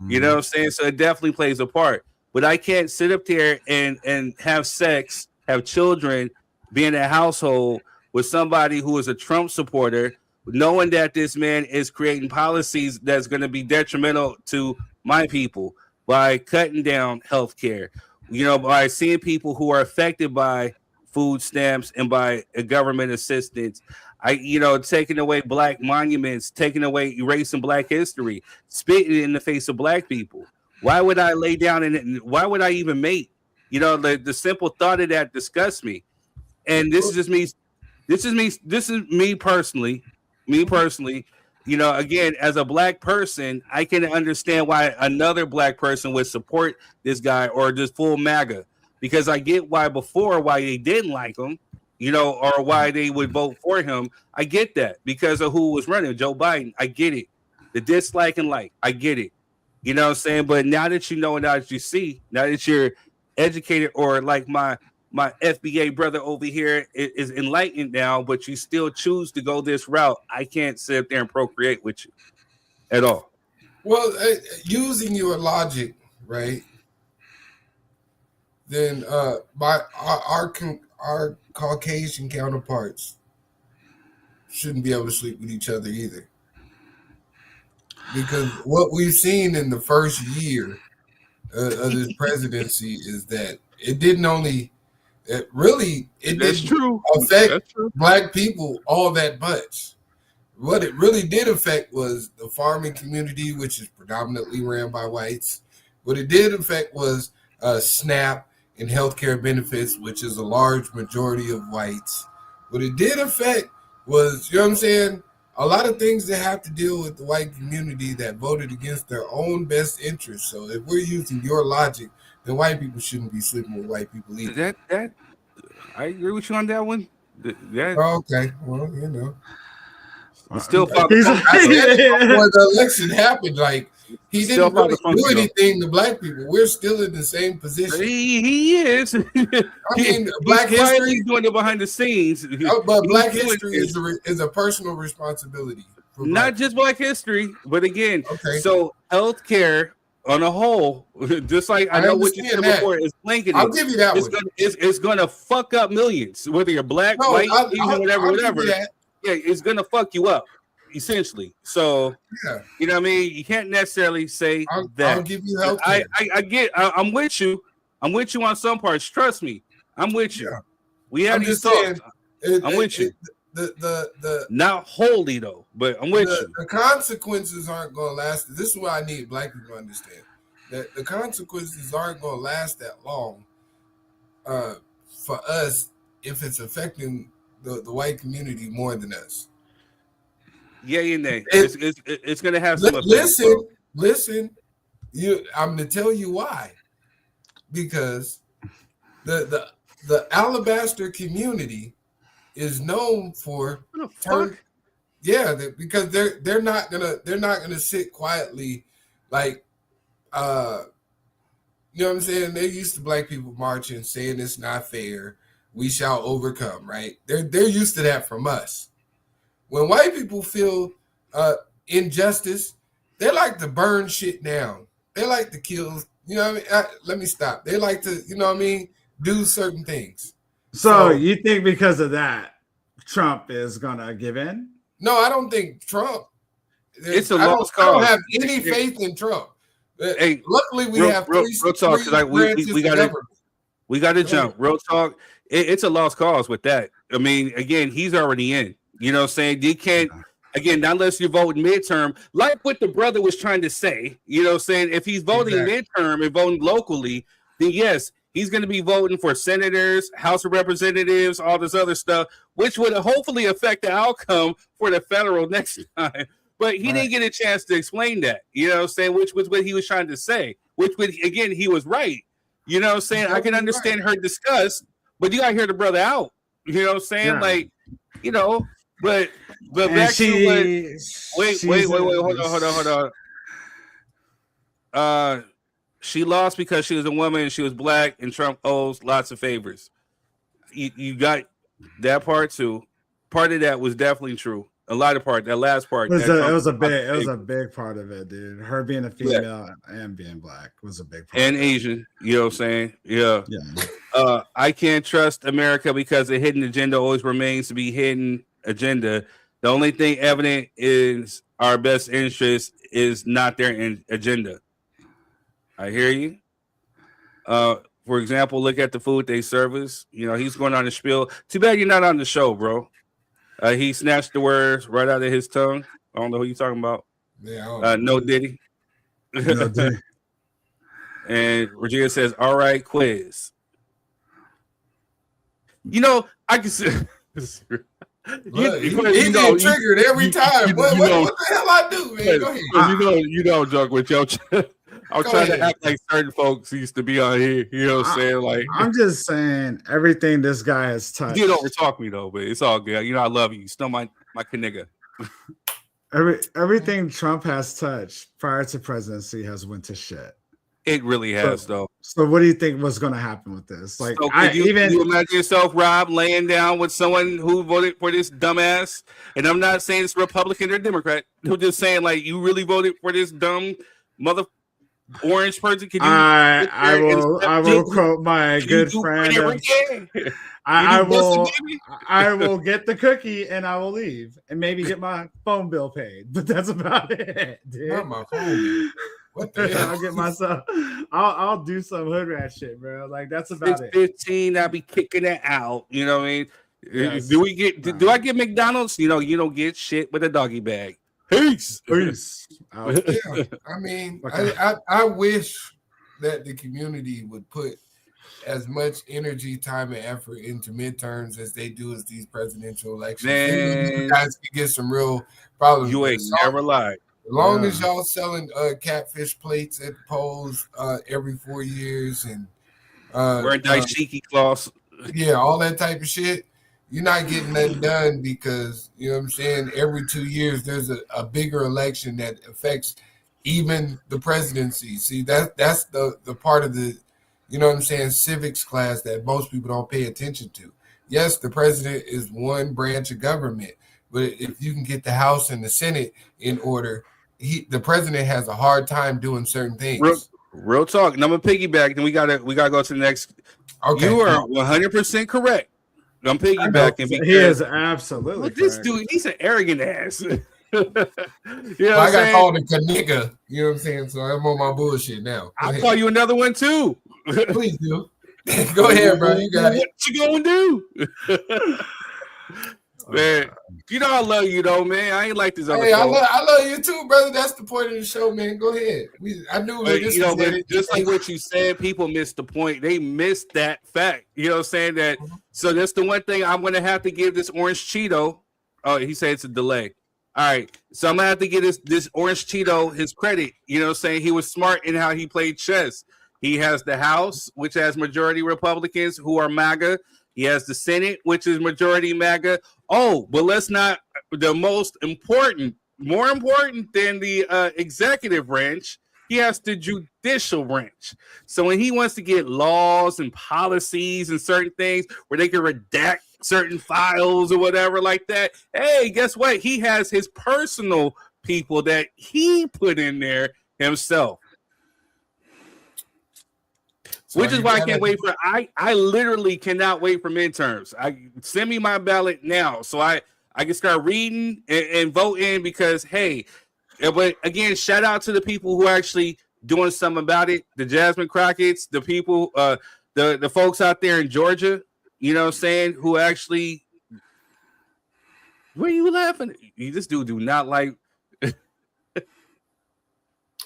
You know what I'm saying? So it definitely plays a part. But I can't sit up there and have sex, have children, be in a household with somebody who is a Trump supporter, knowing that this man is creating policies that's going to be detrimental to my people by cutting down healthcare, you know, by seeing people who are affected by food stamps and by government assistance. Taking away black monuments, taking away, erasing black history, spitting in the face of black people. Why would I lay down and why would I even mate? You know, the simple thought of that disgusts me. And this is just me. This is me personally. You know, again, as a black person, I can understand why another black person would support this guy or just full MAGA, because I get why they didn't like him, you know, or why they would vote for him. I get that because of who was running, Joe Biden. I get it. The dislike and like, I get it. You know what I'm saying? But now that you know, now that you see, now that you're educated, or like my FBA brother over here is enlightened now, but you still choose to go this route, I can't sit there and procreate with you at all. Well, using your logic, right? Then our Caucasian counterparts shouldn't be able to sleep with each other either. Because what we've seen in the first year of this presidency is that it didn't affect black people all that much. What it really did affect was the farming community, which is predominantly ran by whites. What it did affect was SNAP and healthcare benefits, which is a large majority of whites. What it did affect was, you know what I'm saying, a lot of things that have to deal with the white community that voted against their own best interests. So if we're using your logic, then white people shouldn't be sleeping with white people either. That I agree with you on that one. Okay, well, you know, still before the election happened, like he didn't really do anything to black people. We're still in the same position. He is. I mean, Black history doing it behind the scenes. But Black history is a personal responsibility. Not just Black history, but again, so healthcare on a whole, just like I know what you said before, is blanketed. I'll give you that one. It's gonna fuck up millions, whether you're black, white, whatever. Yeah, it's gonna fuck you up, essentially. So, you know what I mean? You can't necessarily say that. I'll give you healthcare. I'm with you. I'm with you on some parts. Trust me, I'm with you. We have these talks. I'm with you. The not wholly though, but I'm with you. The consequences aren't going to last. This is what I need black people to understand: that the consequences aren't going to last that long for us if it's affecting the white community more than us. Yeah, and nay. It's going to have some effects. Listen. I'm going to tell you why. Because the Alabaster community is known for because they're not gonna sit quietly like you know what I'm saying. They're used to black people marching, saying it's not fair. We shall overcome, right? They're used to that from us. When white people feel injustice, they like to burn shit down. They like to kill. You know what I mean? Let me stop. They like to, you know what I mean, do certain things. So you think because of that, Trump is gonna give in? No, I don't think Trump. It's a lost cause. I don't have any faith in Trump. Hey, luckily we have real talk, because like we got to jump. Real talk. It's a lost cause with that. I mean, again, he's already in. You know what I'm saying? You can't. Again, not unless you're voting midterm, like what the brother was trying to say. You know what I'm saying? If he's voting midterm and voting locally, then yes, he's going to be voting for senators, House of Representatives, all this other stuff, which would hopefully affect the outcome for the federal next time. But he didn't get a chance to explain that, you know what I'm saying, which was what he was trying to say, which would, again, he was right. You know what I'm saying? I can understand her disgust, but you got to hear the brother out. You know what I'm saying? Yeah. Like, you know, but back to what, wait, hold on. She lost because she was a woman and she was black, and Trump owes lots of favors. You got that part too. Part of that was definitely true. A lot of part, that last part, it was a big part of it, dude. Her being a female and being black was a big part. And Asian, you know what I'm saying? Yeah. I can't trust America because the hidden agenda always remains to be hidden agenda. The only thing evident is our best interest is not their agenda. I hear you. For example, look at the food they serve us. You know, he's going on the spiel. Too bad you're not on the show, bro. He snatched the words right out of his tongue. I don't know who you're talking about. Yeah, no Diddy. No Diddy. And Regina says, all right, quiz. You know, I can say he get triggered every time. What the hell I do, man? Go ahead. You know, joke with your I'm trying to act like certain folks used to be on here. You know what I'm saying? Like, I'm just saying everything this guy has touched. You don't overtalk me though, but it's all good. You know, I love you. You still my nigga. Everything Trump has touched prior to presidency has went to shit. It really has, though. So what do you think was going to happen with this? Like, so you imagine yourself, Rob, laying down with someone who voted for this dumbass? And I'm not saying it's Republican or Democrat. I'm just saying, like, you really voted for this dumb mother orange person. Can you? I will quote my good friend. I will get the cookie and I will leave and maybe get my phone bill paid, but that's about it, dude. Not my phone bill. What the hell? I'll get myself. I'll do some hood rat shit, bro. Like that's about it. 15, I'll be kicking it out. You know what I mean? Yes. Do I get McDonald's? You know, you don't get shit with a doggy bag. Peace. Yeah, I mean, I wish that the community would put as much energy, time, and effort into midterms as they do as these presidential elections. You guys can get some real problems. You ain't never lied. As long as y'all selling catfish plates at the polls every 4 years and wearing dashiki cloths, all that type of shit, you're not getting that done because, you know what I'm saying, every 2 years there's a bigger election that affects even the presidency. See, that's the part of the, you know what I'm saying, civics class that most people don't pay attention to. Yes, the president is one branch of government, but if you can get the House and the Senate in order, the president has a hard time doing certain things. Real talk. And I'm gonna piggyback. Then we gotta go to the next. Okay, you are 100% correct. I'm piggybacking because he is absolutely. This dude, he's an arrogant ass. You know I got called a nigga. You know what I'm saying? So I'm on my bullshit now. I'll call you another one too. Please do. Go ahead, bro. You got it. What you gonna do? Man, you know I love you though, man. I ain't like this other Hey, I folks. love you too, brother. That's the point of the show, man. Go ahead. I knew where But, this you know, was but headed. just like what you said, people missed the point. They missed that fact. You know what I'm saying? That so that's the one thing I'm gonna have to give this Orange Cheeto. Oh, he said it's a delay. All right. So I'm gonna have to give this Orange Cheeto his credit. You know what I'm saying? He was smart in how he played chess. He has the House, which has majority Republicans who are MAGA. He has the Senate, which is majority MAGA. Oh, but let's not the most important, more important than the executive branch. He has the judicial branch. So when he wants to get laws and policies and certain things where they can redact certain files or whatever like that, hey, guess what? He has his personal people that he put in there himself. So which is why I can't wait for I literally cannot wait for midterms. Send me my ballot now so I can start reading and voting because hey, but again, shout out to the people who are actually doing something about it. The Jasmine Crockett's, the people, the folks out there in Georgia, you know what I'm saying, who actually. Where are you laughing? This dude do not like.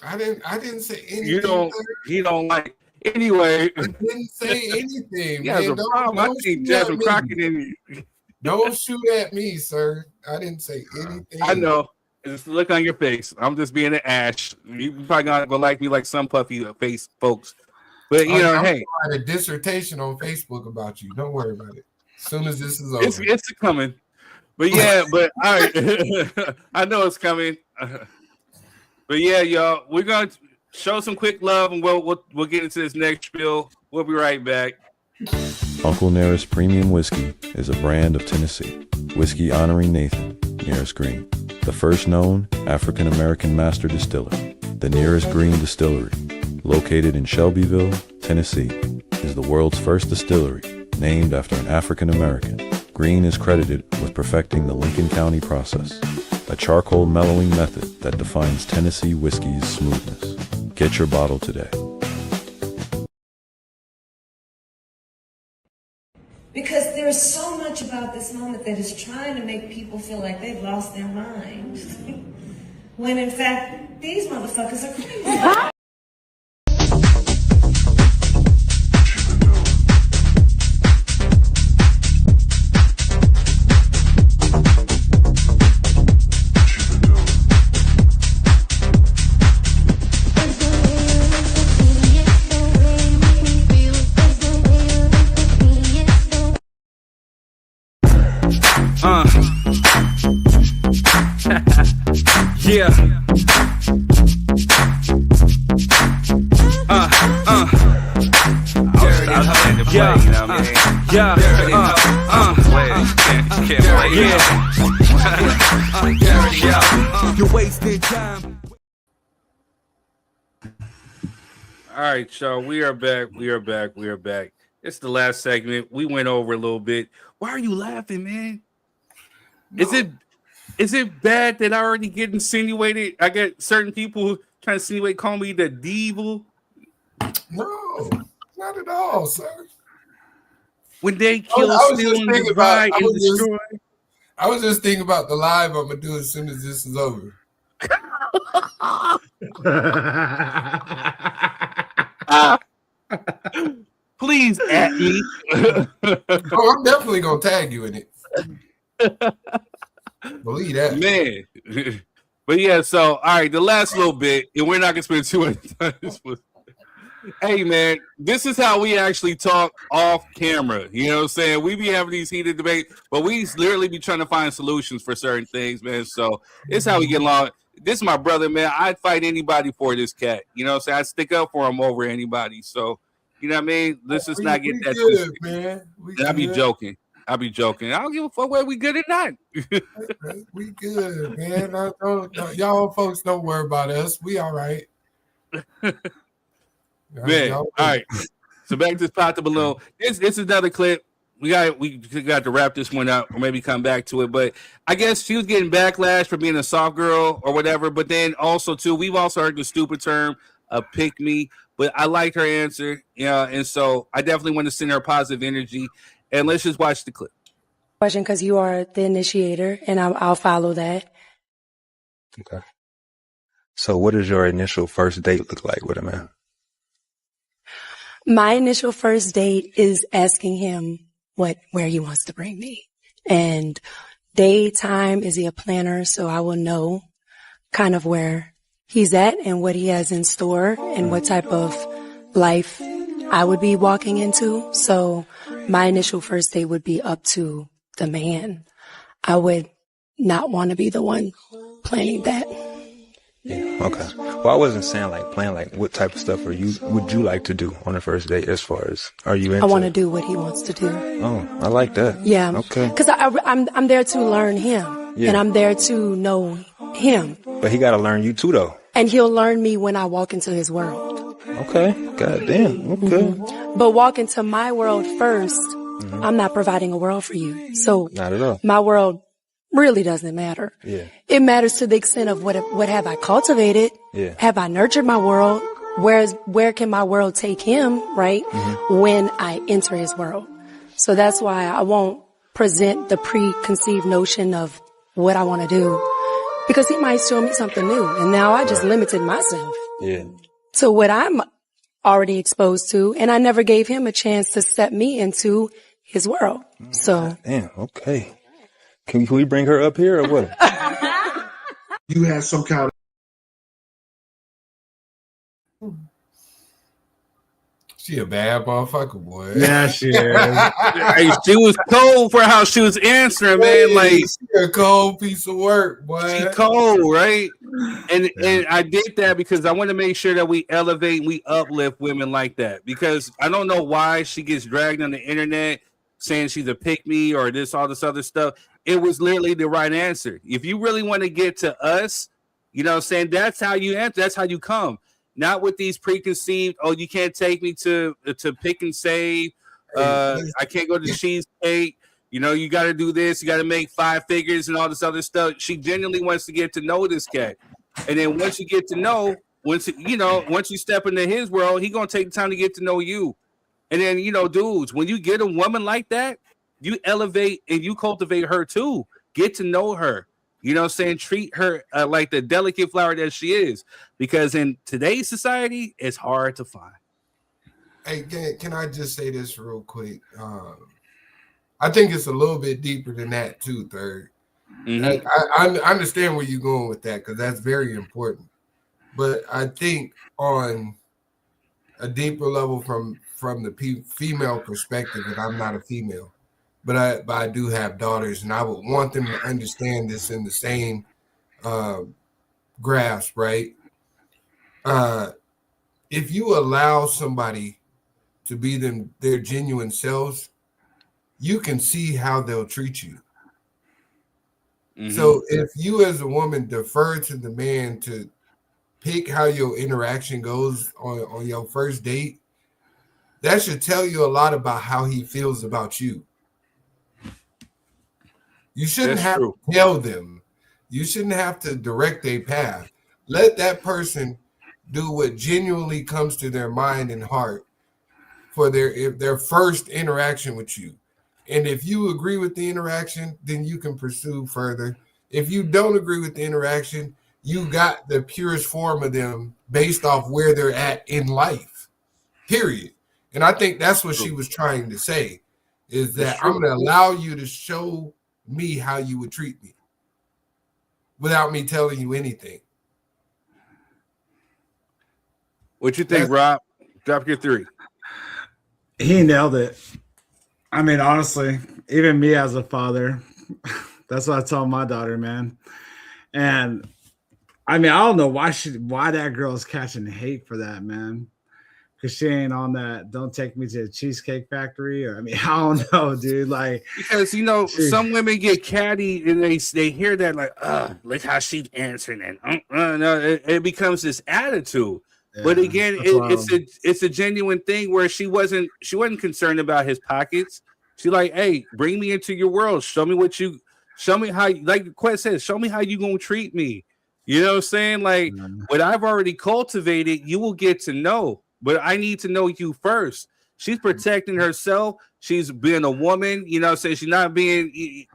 I didn't say anything. He don't like. Anyway, I didn't say anything. He has a problem. I think Jasmine Crockett in you. Don't shoot at me, sir. I didn't say anything. I know. Just look on your face. I'm just being an ash. You probably not gonna like me like some puffy face folks. But you know, hey, I write a dissertation on Facebook about you. Don't worry about it. As soon as this is over, it's coming. But yeah, but all right, I know it's coming. But yeah, y'all, we're gonna show some quick love, and we'll get into this next spiel. We'll be right back. Uncle Nearest Premium Whiskey is a brand of Tennessee. Whiskey honoring Nathan, Nearest Green, the first known African-American master distiller. The Nearest Green Distillery, located in Shelbyville, Tennessee, is the world's first distillery named after an African-American. Green is credited with perfecting the Lincoln County process, a charcoal mellowing method that defines Tennessee whiskey's smoothness. Get your bottle today. Because there's so much about this moment that is trying to make people feel like they've lost their mind. When in fact, these motherfuckers are crazy. Yeah. You're wasting time. All right, y'all. We are back. It's the last segment. We went over a little bit. Why are you laughing, man? No. Is it bad that I already get insinuated? I get certain people who trying to insinuate, call me the devil. No, not at all, sir. When they kill, steal, and divide and destroy. I was just thinking about the live I'm gonna do as soon as this is over. Please at me. Oh, I'm definitely gonna tag you in it. Believe that, man. But yeah, so all right, the last little bit, and we're not gonna spend too much time. Hey man, this is how we actually talk off camera. You know what I'm saying? We be having these heated debates, but we literally be trying to find solutions for certain things, man. So it's how we get along. This is my brother, man. I'd fight anybody for this cat. You know what I'm saying? I'd stick up for him over anybody. So you know what I mean? Let's just not get that good, man. I'll be joking. I don't give a fuck whether we good or not. We good, man. Y'all folks don't worry about us. We all right. Man, all right. So back to this Pop the Balloon. This is another clip. We got to wrap this one up or maybe come back to it. But I guess she was getting backlash for being a soft girl or whatever. But then also too, we've also heard the stupid term pick me. But I liked her answer. Yeah, and so I definitely want to send her positive energy. And let's just watch the clip. Question, because you are the initiator, and I'll follow that. Okay. So what does your initial first date look like with a man? My initial first date is asking him where he wants to bring me. And daytime, is he a planner? So I will know kind of where he's at and what he has in store and what type of life I would be walking into. So my initial first date would be up to the man. I would not want to be the one planning that. Yeah. Okay. Well, I wasn't saying like plan, like what type of stuff would you like to do on the first date? As far as are you into? I want to do what he wants to do. Oh, I like that. Yeah. Okay. Because I'm there to learn him, and I'm there to know him. But he got to learn you too, though. And he'll learn me when I walk into his world. Okay. God damn. Okay. But walk into my world first. I'm not providing a world for you. So not at all. My world really doesn't matter. Yeah. It matters to the extent of what have I cultivated? Yeah. Have I nurtured my world? Where can my world take him, right? When I enter his world. So that's why I won't present the preconceived notion of what I want to do, because he might show me something new. And now I just limited myself. Yeah. to what I'm already exposed to. And I never gave him a chance to step me into his world. So. Damn. Okay. Can we bring her up here or what? You had some kind of. She a bad motherfucker, boy. Yeah, she is. Hey, she was cold for how she was answering, man. Like she a cold piece of work, boy. She cold, right? And I did that because I want to make sure that we elevate, we uplift women like that. Because I don't know why she gets dragged on the internet saying she's a pick me or all this other stuff. It was literally the right answer. If you really want to get to us, you know what I'm saying? That's how you answer. That's how you come. Not with these preconceived, oh, you can't take me to pick and save. I can't go to cheesecake. You know, you got to do this. You got to make 5 figures and all this other stuff. She genuinely wants to get to know this cat. And then once you get to know, once you step into his world, he's going to take the time to get to know you. And then, dudes, when you get a woman like that, you elevate and you cultivate her too. Get to know her. You know what I'm saying? Treat her like the delicate flower that she is. Because in today's society, it's hard to find. Hey, can I just say this real quick? I think it's a little bit deeper than that too, Third. Mm-hmm. I understand where you're going with that because that's very important. But I think on a deeper level from the female perspective, and I'm not a female, but I do have daughters, and I would want them to understand this in the same grasp, right? If you allow somebody to be their genuine selves, you can see how they'll treat you. Mm-hmm. So if you as a woman defer to the man to pick how your interaction goes on your first date, that should tell you a lot about how he feels about you. You shouldn't have to tell them. You shouldn't have to direct their path. Let that person do what genuinely comes to their mind and heart for their first interaction with you. And if you agree with the interaction, then you can pursue further. If you don't agree with the interaction, you got the purest form of them based off where they're at in life, period. And I think that's what she was trying to say, is that I'm going to allow you to show me how you would treat me without me telling you anything. What you think, Rob? Drop your 3. He nailed it. I mean, honestly, even me as a father, that's what I tell my daughter, man. And I mean, I don't know why that girl is catching hate for that, man. Because she ain't on that. Don't take me to a Cheesecake Factory, or I mean, I don't know, dude. Like, because some women get catty and they hear that like, look how she's answering it. No, it becomes this attitude. Yeah, but again, it's a genuine thing where she wasn't concerned about his pockets. She like, hey, bring me into your world. Show me how, like Quest says, show me how you gonna treat me. You know what I'm saying? Like, what I've already cultivated, you will get to know. But I need to know you first. She's protecting herself She's being a woman. You know what I'm saying? She's not being.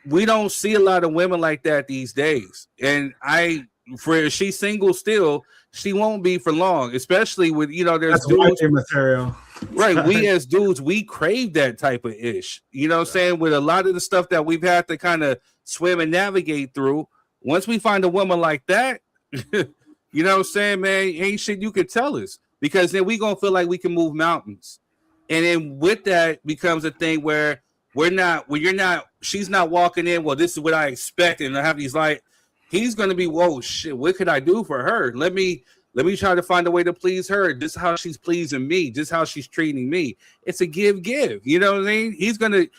We don't see a lot of women like that these days. And if she's single still, she won't be for long, especially with, there's That's dudes. material. Right. We as dudes, we crave that type of ish. You know what I'm saying? With a lot of the stuff that we've had to kind of swim and navigate through, once we find a woman like that, you know what I'm saying, man, ain't shit you could tell us, because then we going to feel like we can move mountains. And then with that becomes a thing where she's not walking in, well, this is what I expect. And I have these he's going to be, whoa, shit, what could I do for her? Let me try to find a way to please her. Just how she's pleasing me, just how she's treating me. It's a give. You know what I mean?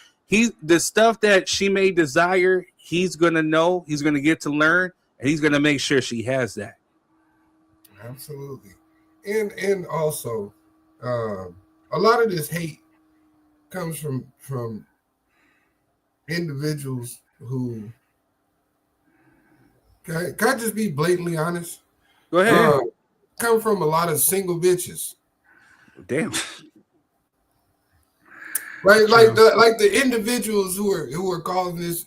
The stuff that she may desire, he's going to know, he's going to get to learn, and he's going to make sure she has that. Absolutely. And also, a lot of this hate comes from individuals who, can I just be blatantly honest? Go ahead. Come from a lot of single bitches. Damn. Right, like the individuals who are calling this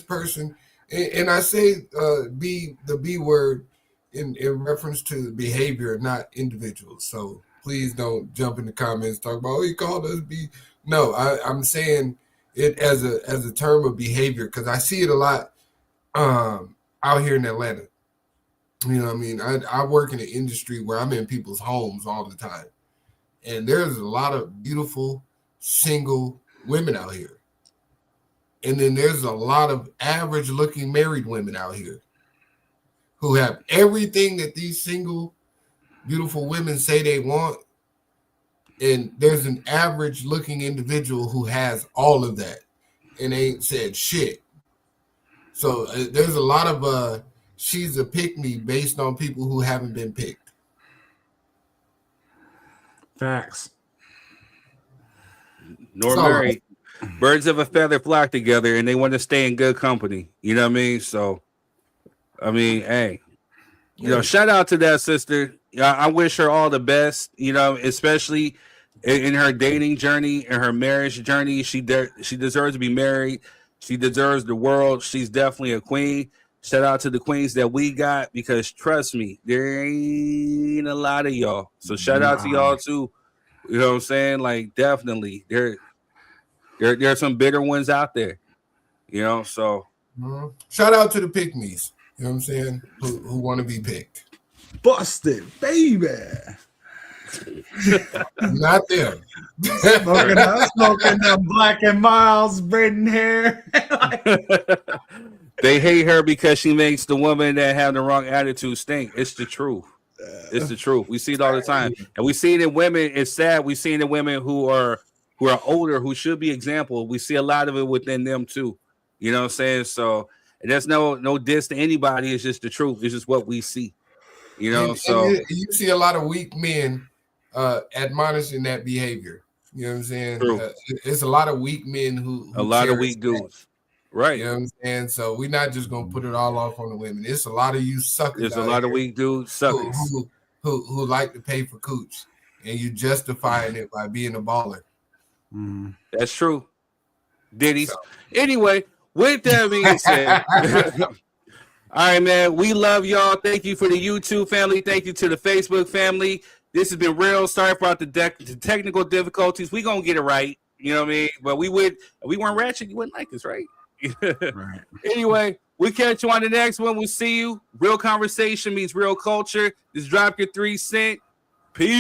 person, and I say the B word in reference to behavior, not individuals. So please don't jump in the comments talk about, he called us B. No, I'm saying it as a term of behavior, because I see it a lot out here in Atlanta. You know what I mean? I work in an industry where I'm in people's homes all the time, and there's a lot of beautiful single women out here, and then there's a lot of average looking married women out here who have everything that these single beautiful women say they want, and there's an average looking individual who has all of that and ain't said shit. So there's a lot of she's a pick me based on people who haven't been picked. Facts. Mary, birds of a feather flock together, and they want to stay in good company. You know what I mean? So, I mean, hey, shout out to that sister. I wish her all the best. Especially in her dating journey and her marriage journey. She deserves to be married. She deserves the world. She's definitely a queen. Shout out to the queens that we got, because trust me, there ain't a lot of y'all. So shout out to y'all too. You know what I'm saying? Like, definitely, there are some bitter ones out there. So shout out to the pick-me's. You know what I'm saying? Who want to be picked? Busted, baby. Not them. Smoking them Black and Miles braiding hair. They hate her because she makes the woman that have the wrong attitude stink. It's the truth. It's the truth. We see it all the time, and we see it in women. It's sad. We see it in women who are older, who should be example. We see a lot of it within them too. You know what I'm saying? So there's no diss to anybody. It's just the truth. It's just what we see. And you see a lot of weak men admonishing that behavior. You know what I'm saying? It's a lot of weak men who a lot of weak dudes. Right. You know what I'm saying? So we're not just gonna put it all off on the women. It's a lot of you suckers. There's a lot of weak dudes suckers who like to pay for cooch, and you justifying it by being a baller. That's true. Diddy. So. Anyway, with that being said, all right, man. We love y'all. Thank you for the YouTube family. Thank you to the Facebook family. This has been real. Sorry for the technical difficulties. We gonna get it right. You know what I mean? But we weren't ratchet, you wouldn't like us, right? Right. Anyway, we catch you on the next one. We'll see you. Real conversation meets real culture. Just drop your 3 cents. Peace.